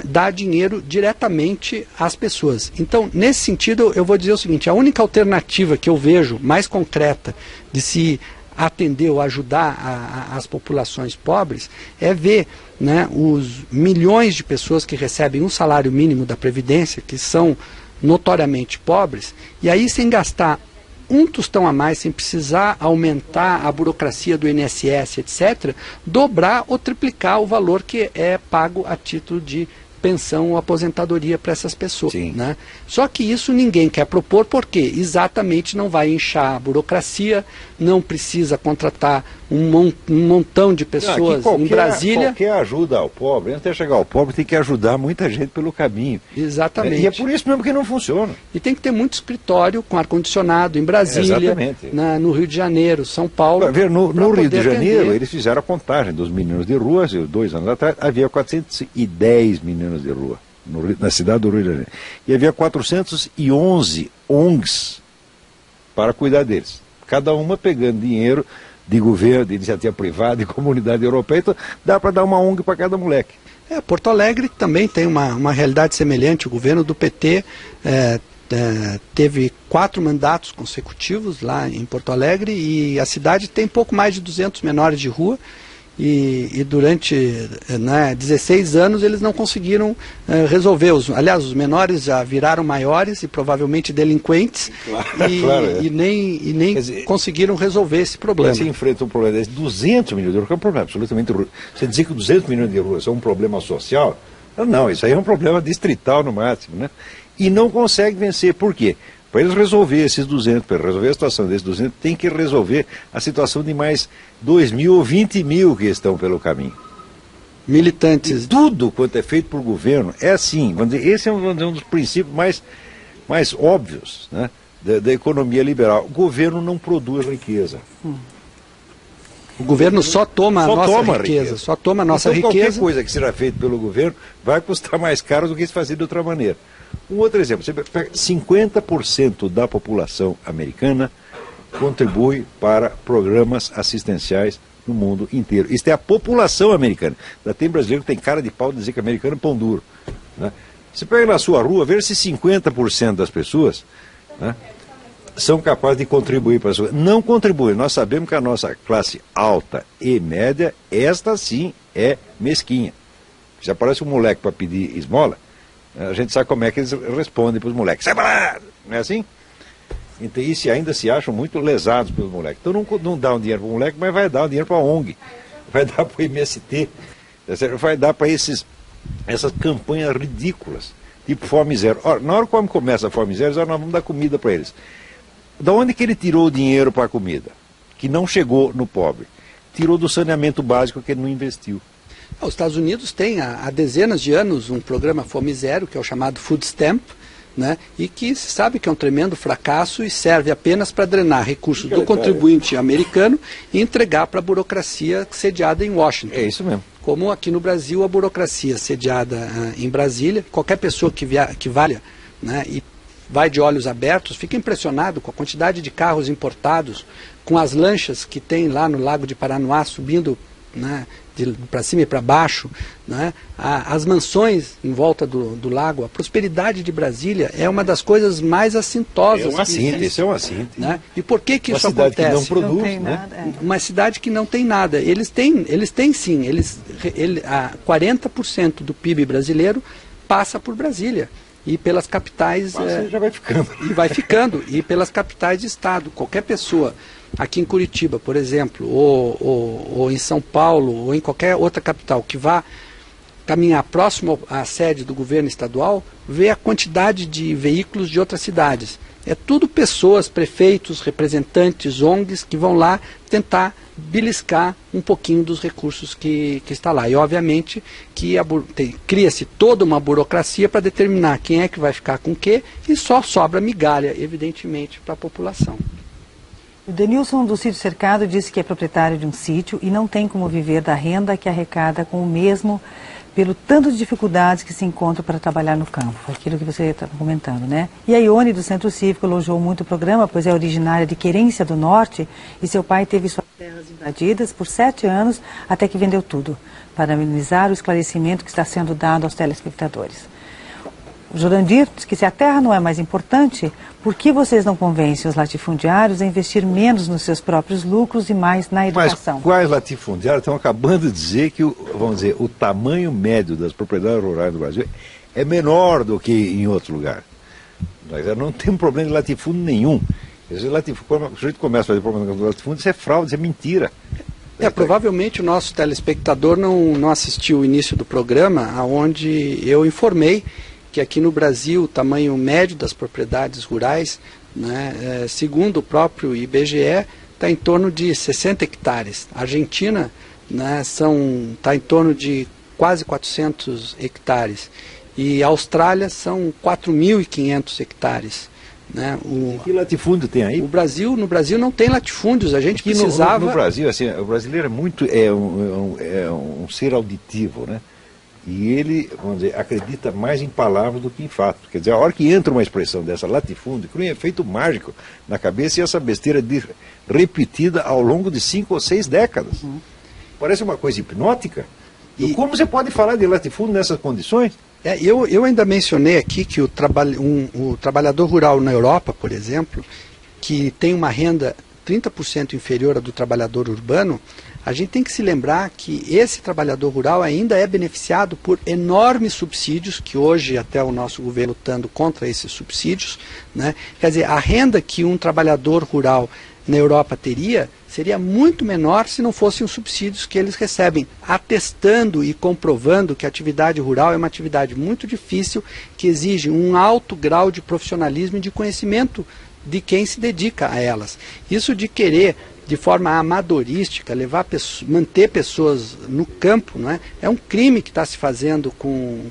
dar dinheiro diretamente às pessoas. Então, nesse sentido, eu vou dizer o seguinte: a única alternativa que eu vejo mais concreta de se atender ou ajudar as populações pobres é ver, né, os milhões de pessoas que recebem um salário mínimo da Previdência, que são notoriamente pobres, e aí sem gastar um tostão a mais, sem precisar aumentar a burocracia do INSS, etc., dobrar ou triplicar o valor que é pago a título de pensão ou aposentadoria para essas pessoas. Né? Só que isso ninguém quer propor, porque exatamente não vai inchar a burocracia, não precisa contratar um montão de pessoas em Brasília. Qualquer ajuda ao pobre, antes de chegar ao pobre, tem que ajudar muita gente pelo caminho. Exatamente. E é por isso mesmo que não funciona. E tem que ter muito escritório com ar-condicionado em Brasília, no Rio de Janeiro, São Paulo. No Rio de Janeiro, eles fizeram a contagem dos meninos de rua, 2 anos atrás, havia 410 meninos de rua na cidade do Rio de Janeiro. E havia 411 ONGs para cuidar deles. Cada uma pegando dinheiro de governo, de iniciativa privada, de comunidade europeia, então dá para dar uma ONG para cada moleque. Porto Alegre também tem uma realidade semelhante. O governo do PT teve 4 mandatos consecutivos lá em Porto Alegre, e a cidade tem pouco mais de 200 menores de rua, e durante 16 anos eles não conseguiram resolver. Aliás, os menores já viraram maiores e provavelmente delinquentes, e nem dizer, conseguiram resolver esse problema. Você enfrenta um problema desse, 200 milhões de euros, que é um problema absolutamente ruim. Você dizer que 200 milhões de euros é um problema social? Não, isso aí é um problema distrital no máximo, né? E não consegue vencer. Por quê? Para eles resolver esses 200, para resolver a situação desses 200, tem que resolver a situação de mais 2 mil ou 20 mil que estão pelo caminho. Militantes. E tudo quanto é feito por governo é assim. Vamos dizer, esse é um dos princípios mais óbvios, né, da economia liberal. O governo não produz riqueza. O governo só toma a nossa riqueza. Só toma a nossa riqueza. Qualquer coisa que será feita pelo governo vai custar mais caro do que se fazer de outra maneira. Um outro exemplo, você pega 50% da população americana contribui para programas assistenciais no mundo inteiro. Isso é a população americana. Já tem brasileiro que tem cara de pau de dizer que americano é pão duro. Né? Você pega na sua rua, vê se 50% das pessoas, né, são capazes de contribuir para a sua... Não contribuem. Nós sabemos que a nossa classe alta e média, esta sim é mesquinha. Se aparece um moleque para pedir esmola, a gente sabe como é que eles respondem para os moleques. Sai para lá! Não é assim? Então, e ainda se acham muito lesados pelos moleques. Então não dá um dinheiro para o moleque, mas vai dar um dinheiro para a ONG. Vai dar para o MST. Vai dar para essas campanhas ridículas. Tipo Fome Zero. Ora, na hora que começa a Fome Zero, nós vamos dar comida para eles. Da onde que ele tirou o dinheiro para a comida? Que não chegou no pobre. Tirou do saneamento básico que ele não investiu. Os Estados Unidos têm há dezenas de anos um programa Fome Zero, que é o chamado Food Stamp, né, e que se sabe que é um tremendo fracasso e serve apenas para drenar recursos do contribuinte americano e entregar para a burocracia sediada em Washington. É isso mesmo. Como aqui no Brasil, a burocracia sediada em Brasília, qualquer pessoa que valha, né, e vai de olhos abertos, fica impressionado com a quantidade de carros importados, com as lanchas que tem lá no Lago de Paranoá subindo, né, para cima e para baixo, né, as mansões em volta do lago. A prosperidade de Brasília é uma das coisas mais assintosas. Isso é uma síntese. Né? E por que isso acontece? Uma cidade que não produz, tem né? nada, Uma cidade que não tem nada. Eles têm sim, 40% do PIB brasileiro passa por Brasília. E pelas capitais... já vai ficando. E vai ficando. E pelas capitais de estado. Qualquer pessoa aqui em Curitiba, por exemplo, ou em São Paulo, ou em qualquer outra capital que vá caminhar próximo à sede do governo estadual, vê a quantidade de veículos de outras cidades. É tudo pessoas, prefeitos, representantes, ONGs, que vão lá tentar beliscar um pouquinho dos recursos que está lá. E, obviamente, que cria-se toda uma burocracia para determinar quem é que vai ficar com o quê, e só sobra migalha, evidentemente, para a população. O Denilson do Sítio Cercado disse que é proprietário de um sítio e não tem como viver da renda que arrecada com o mesmo, pelo tanto de dificuldades que se encontram para trabalhar no campo. Foi aquilo que você estava comentando, né? E a Ione do Centro Cívico elogiou muito o programa, pois é originária de Querência do Norte e seu pai teve suas terras invadidas por 7 anos até que vendeu tudo, para amenizar o esclarecimento que está sendo dado aos telespectadores. O Jurandir diz que se a terra não é mais importante, por que vocês não convencem os latifundiários a investir menos nos seus próprios lucros e mais na educação? Mas quais latifundiários estão acabando de dizer que, vamos dizer, o tamanho médio das propriedades rurais do Brasil é menor do que em outro lugar. Nós não temos problema de latifúndio nenhum. Quando o sujeito começa a fazer problema de latifúndio, isso é fraude, isso é mentira. Provavelmente o nosso telespectador não assistiu o início do programa, onde eu informei que aqui no Brasil o tamanho médio das propriedades rurais, né, segundo o próprio IBGE, está em torno de 60 hectares. A Argentina, né, está em torno de quase 400 hectares. E a Austrália são 4.500 hectares. Né? Que latifúndio tem aí? No Brasil não tem latifúndios. A gente precisava... No Brasil, assim, o brasileiro é um ser auditivo, né? E ele, vamos dizer, acredita mais em palavras do que em fato. Quer dizer, a hora que entra uma expressão dessa, latifúndio, cria um efeito mágico na cabeça e essa besteira repetida ao longo de 5 ou 6 décadas. Parece uma coisa hipnótica. E como você pode falar de latifúndio nessas condições? Eu ainda mencionei aqui que o trabalhador rural na Europa, por exemplo, que tem uma renda 30% inferior à do trabalhador urbano, a gente tem que se lembrar que esse trabalhador rural ainda é beneficiado por enormes subsídios, que hoje até o nosso governo lutando contra esses subsídios, né? Quer dizer, a renda que um trabalhador rural na Europa teria seria muito menor se não fossem os subsídios que eles recebem, atestando e comprovando que a atividade rural é uma atividade muito difícil, que exige um alto grau de profissionalismo e de conhecimento de quem se dedica a elas. Isso de querer, de forma amadorística, manter pessoas no campo, não é? É um crime que está se fazendo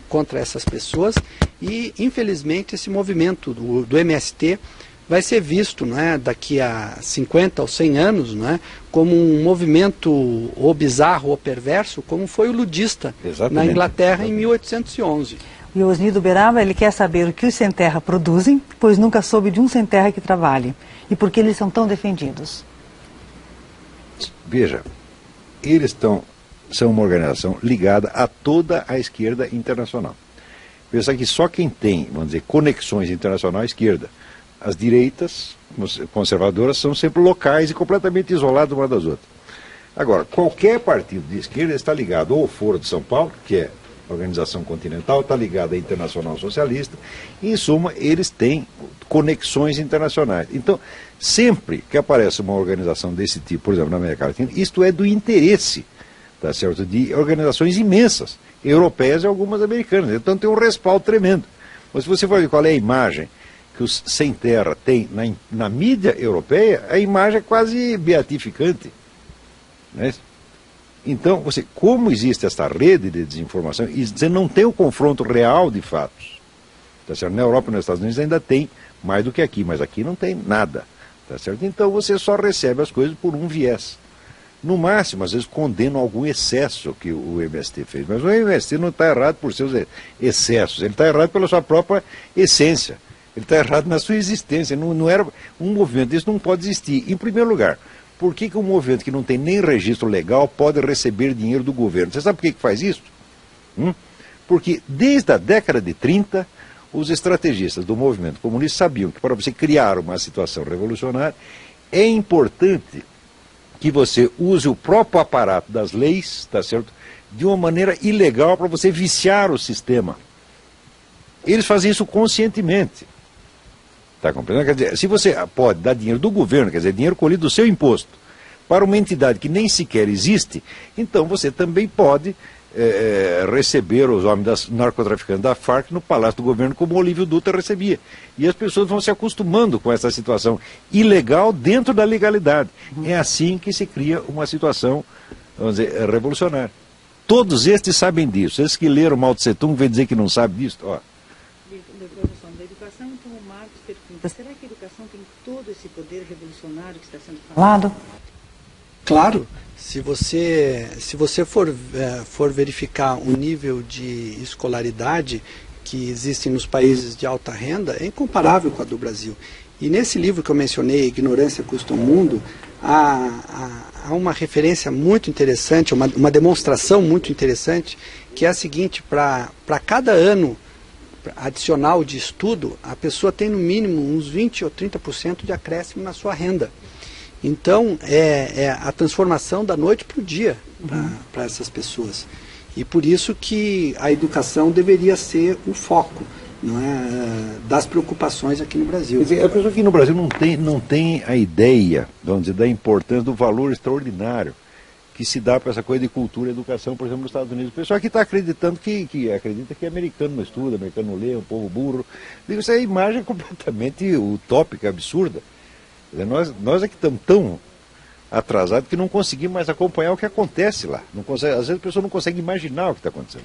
contra essas pessoas e, infelizmente, esse movimento do MST vai ser visto, não é, daqui a 50 ou 100 anos, não é, como um movimento ou bizarro ou perverso, como foi o ludista na Inglaterra em 1811. E o Osnido Beraba, ele quer saber o que os sem terra produzem, pois nunca soube de um sem terra que trabalhe. E por que eles são tão defendidos? Veja, eles são uma organização ligada a toda a esquerda internacional. Pensar que só quem tem, vamos dizer, conexões internacionais à esquerda. As direitas conservadoras são sempre locais e completamente isoladas uma das outras. Agora, qualquer partido de esquerda está ligado ou ao Foro de São Paulo, que é a Organização Continental, está ligado à Internacional Socialista, e, em suma, eles têm conexões internacionais. Então, sempre que aparece uma organização desse tipo, por exemplo, na América Latina, isto é do interesse, tá certo, de organizações imensas, europeias e algumas americanas. Então tem um respaldo tremendo. Mas se você for ver qual é a imagem que os Sem Terra têm na mídia europeia, a imagem é quase beatificante. Né? Então, como existe essa rede de desinformação, e você não tem o confronto real de fatos. Tá certo? Na Europa e nos Estados Unidos ainda tem mais do que aqui, mas aqui não tem nada. Tá certo? Então você só recebe as coisas por um viés. No máximo, às vezes condenam algum excesso que o MST fez. Mas o MST não está errado por seus excessos, ele está errado pela sua própria essência. Ele está errado na sua existência. Não era, um movimento desse não pode existir. Em primeiro lugar, por que um movimento que não tem nem registro legal pode receber dinheiro do governo? Você sabe por que faz isso? Porque desde a década de 30, os estrategistas do movimento comunista sabiam que para você criar uma situação revolucionária, é importante que você use o próprio aparato das leis, tá certo, de uma maneira ilegal para você viciar o sistema. Eles fazem isso conscientemente. Está compreendendo? Quer dizer, se você pode dar dinheiro do governo, quer dizer, dinheiro colhido do seu imposto, para uma entidade que nem sequer existe, então você também pode receber os homens das narcotraficantes da Farc no Palácio do Governo, como o Olívio Dutra recebia. E as pessoas vão se acostumando com essa situação ilegal dentro da legalidade. É assim que se cria uma situação, vamos dizer, revolucionária. Todos estes sabem disso. Esses que leram Mao Tse Tung vêm dizer que não sabem disso. Ó. Da educação, então o Marcos pergunta, será que a educação tem todo esse poder revolucionário que está sendo falado? Claro. Se você for verificar o nível de escolaridade que existe nos países de alta renda, é incomparável com a do Brasil. E nesse livro que eu mencionei, Ignorância Custa o Mundo, há uma referência muito interessante, uma demonstração muito interessante, que é a seguinte: para cada ano adicional de estudo, a pessoa tem no mínimo uns 20 ou 30% de acréscimo na sua renda. Então, é a transformação da noite para o dia para essas pessoas. E por isso que a educação deveria ser o foco, não é, das preocupações aqui no Brasil. Quer dizer, a pessoa aqui no Brasil não tem a ideia, vamos dizer, da importância do valor extraordinário que se dá para essa coisa de cultura e educação, por exemplo, nos Estados Unidos. O pessoal aqui está acreditando que acredita que americano não estuda, americano não lê, é um povo burro. Digo, isso é imagem completamente utópica, absurda. Nós é que estamos tão atrasados que não conseguimos mais acompanhar o que acontece lá. Às vezes a pessoa não consegue imaginar o que está acontecendo.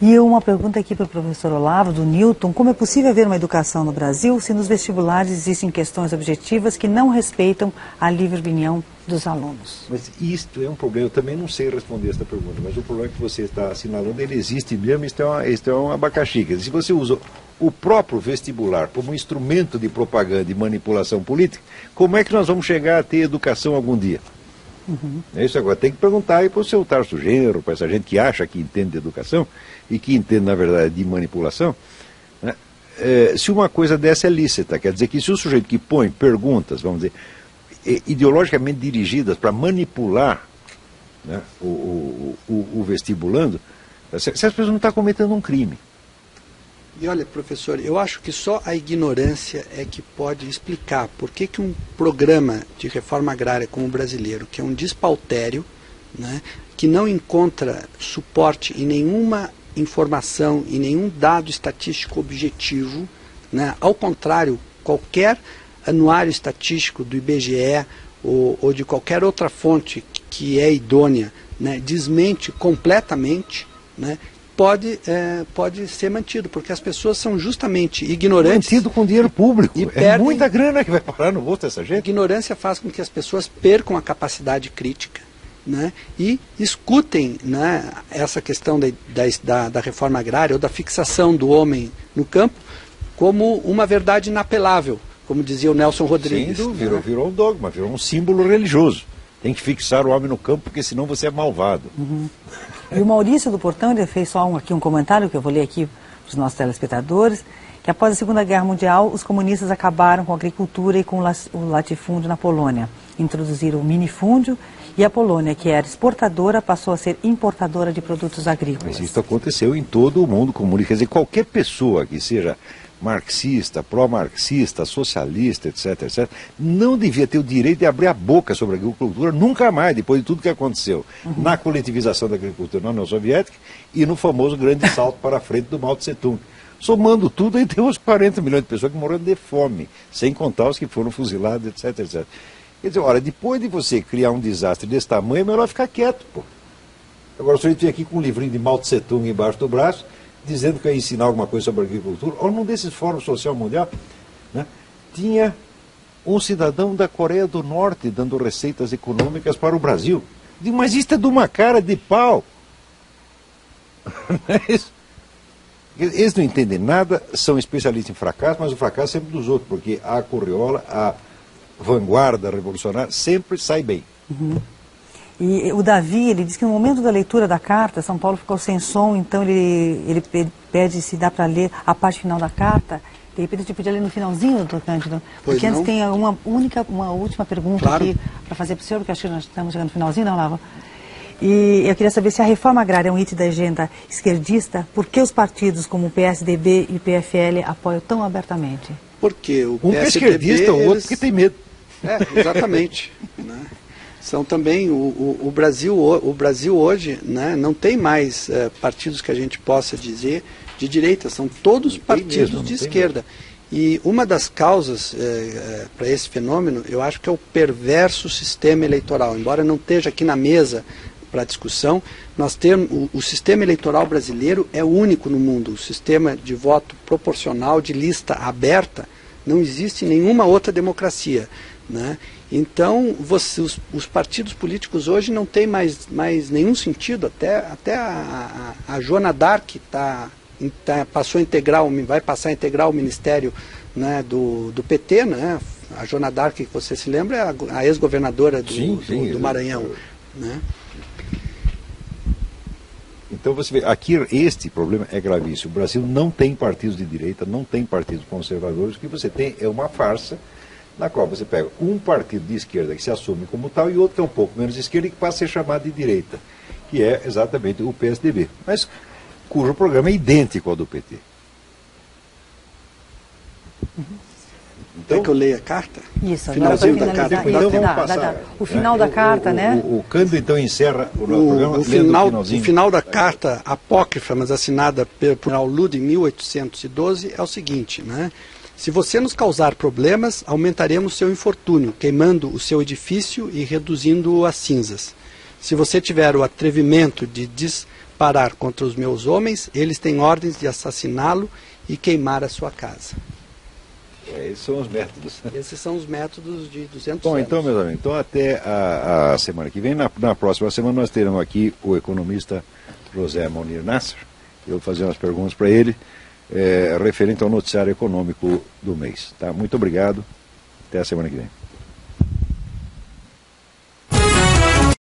E uma pergunta aqui para o professor Olavo, do Newton: como é possível haver uma educação no Brasil se nos vestibulares existem questões objetivas que não respeitam a livre opinião dos alunos? Mas isto é um problema, eu também não sei responder essa pergunta, mas o problema que você está assinalando, ele existe mesmo, isto é um abacaxi. Quer dizer, se você usa o próprio vestibular como instrumento de propaganda e manipulação política, como é que nós vamos chegar a ter educação algum dia? É isso agora, tem que perguntar aí para o seu Tarso Genro, para essa gente que acha que entende de educação e que entende, na verdade, de manipulação, né? Se uma coisa dessa é lícita. Quer dizer que se o sujeito que põe perguntas, vamos dizer, ideologicamente dirigidas para manipular, né, o vestibulando, se as pessoas não estão cometendo um crime. E olha, professor, eu acho que só a ignorância é que pode explicar por que um programa de reforma agrária como o brasileiro, que é um despautério, né, que não encontra suporte em nenhuma informação, em nenhum dado estatístico objetivo, né, ao contrário, qualquer anuário estatístico do IBGE ou de qualquer outra fonte que é idônea, né, desmente completamente, né, pode ser mantido, porque as pessoas são justamente ignorantes. Mantido com dinheiro público. E perdem, muita grana que vai parar no bolso dessa gente. A ignorância faz com que as pessoas percam a capacidade crítica, né, e escutem, né, essa questão da reforma agrária ou da fixação do homem no campo como uma verdade inapelável, como dizia o Nelson Rodrigues. Sim, virou um dogma, virou um símbolo religioso. Tem que fixar o homem no campo, porque senão você é malvado. E o Maurício do Portão, ele fez só aqui um comentário, que eu vou ler aqui para os nossos telespectadores, que após a Segunda Guerra Mundial, os comunistas acabaram com a agricultura e com o latifúndio na Polônia. Introduziram o minifúndio e a Polônia, que era exportadora, passou a ser importadora de produtos agrícolas. Mas isso aconteceu em todo o mundo comunista. Quer dizer, qualquer pessoa que seja marxista, pró-marxista, socialista, etc., etc., não devia ter o direito de abrir a boca sobre a agricultura nunca mais, depois de tudo que aconteceu na coletivização da agricultura na União Soviética e no famoso grande salto para a frente do Mao Tse Tung. Somando tudo, aí tem uns 40 milhões de pessoas que morreram de fome, sem contar os que foram fuzilados, etc., etc. Quer dizer, olha, depois de você criar um desastre desse tamanho, é melhor ficar quieto, pô. Agora, o senhor vem aqui com um livrinho de Mao Tse Tung embaixo do braço, dizendo que ia ensinar alguma coisa sobre agricultura. Olha, num desses fóruns social mundial, né, tinha um cidadão da Coreia do Norte dando receitas econômicas para o Brasil. Digo, mas isso é de uma cara de pau. Eles não entendem nada, são especialistas em fracasso, mas o fracasso é sempre dos outros, porque a Corriola, a vanguarda revolucionária, sempre sai bem. E o Davi, ele diz que no momento da leitura da carta, São Paulo ficou sem som, então ele pede se dá para ler a parte final da carta. De repente a gente podia ler no finalzinho, doutor Cândido, porque antes tem uma última pergunta aqui para fazer para o senhor, porque acho que nós estamos chegando no finalzinho, não, Lava? E eu queria saber se a reforma agrária é um item da agenda esquerdista, por que os partidos como o PSDB e o PFL apoiam tão abertamente? Porque o um PSDB, é esquerdista, o outro porque tem medo. Exatamente. Né? São também, o Brasil hoje, né, não tem mais partidos que a gente possa dizer de direita, são todos partidos de esquerda. E uma das causas para esse fenômeno, eu acho que é o perverso sistema eleitoral. Embora não esteja aqui na mesa para discussão, nós temos o sistema eleitoral brasileiro é único no mundo. O sistema de voto proporcional, de lista aberta, não existe em nenhuma outra democracia. Né? Então, os partidos políticos hoje não têm mais nenhum sentido. Até a Joana D'Arc passou a integrar, vai passar a integrar o ministério, né, do PT. Né? A Joana D'Arc, que você se lembra, é a ex-governadora do Maranhão. Né? Então você vê, aqui este problema é gravíssimo. O Brasil não tem partidos de direita, não tem partidos conservadores. O que você tem é uma farsa na qual você pega um partido de esquerda que se assume como tal e outro que é um pouco menos de esquerda e que passa a ser chamado de direita, que é exatamente o PSDB, mas cujo programa é idêntico ao do PT. Então, que eu leia a carta? Isso, agora para finalizar. Então vamos passar. O final da carta, né? O Cândido então encerra o programa o final da carta apócrifa, mas assinada por Aulud em 1812, é o seguinte, né? Se você nos causar problemas, aumentaremos seu infortúnio, queimando o seu edifício e reduzindo-o a cinzas. Se você tiver o atrevimento de disparar contra os meus homens, eles têm ordens de assassiná-lo e queimar a sua casa. Esses são os métodos. Esses são os métodos de 200 Bom, anos. então, meus amigos, então até a semana que vem. Na próxima semana nós teremos aqui o economista José Monir Nasser. Eu vou fazer umas perguntas para ele, referente ao noticiário econômico do mês. Tá? Muito obrigado. Até a semana que vem.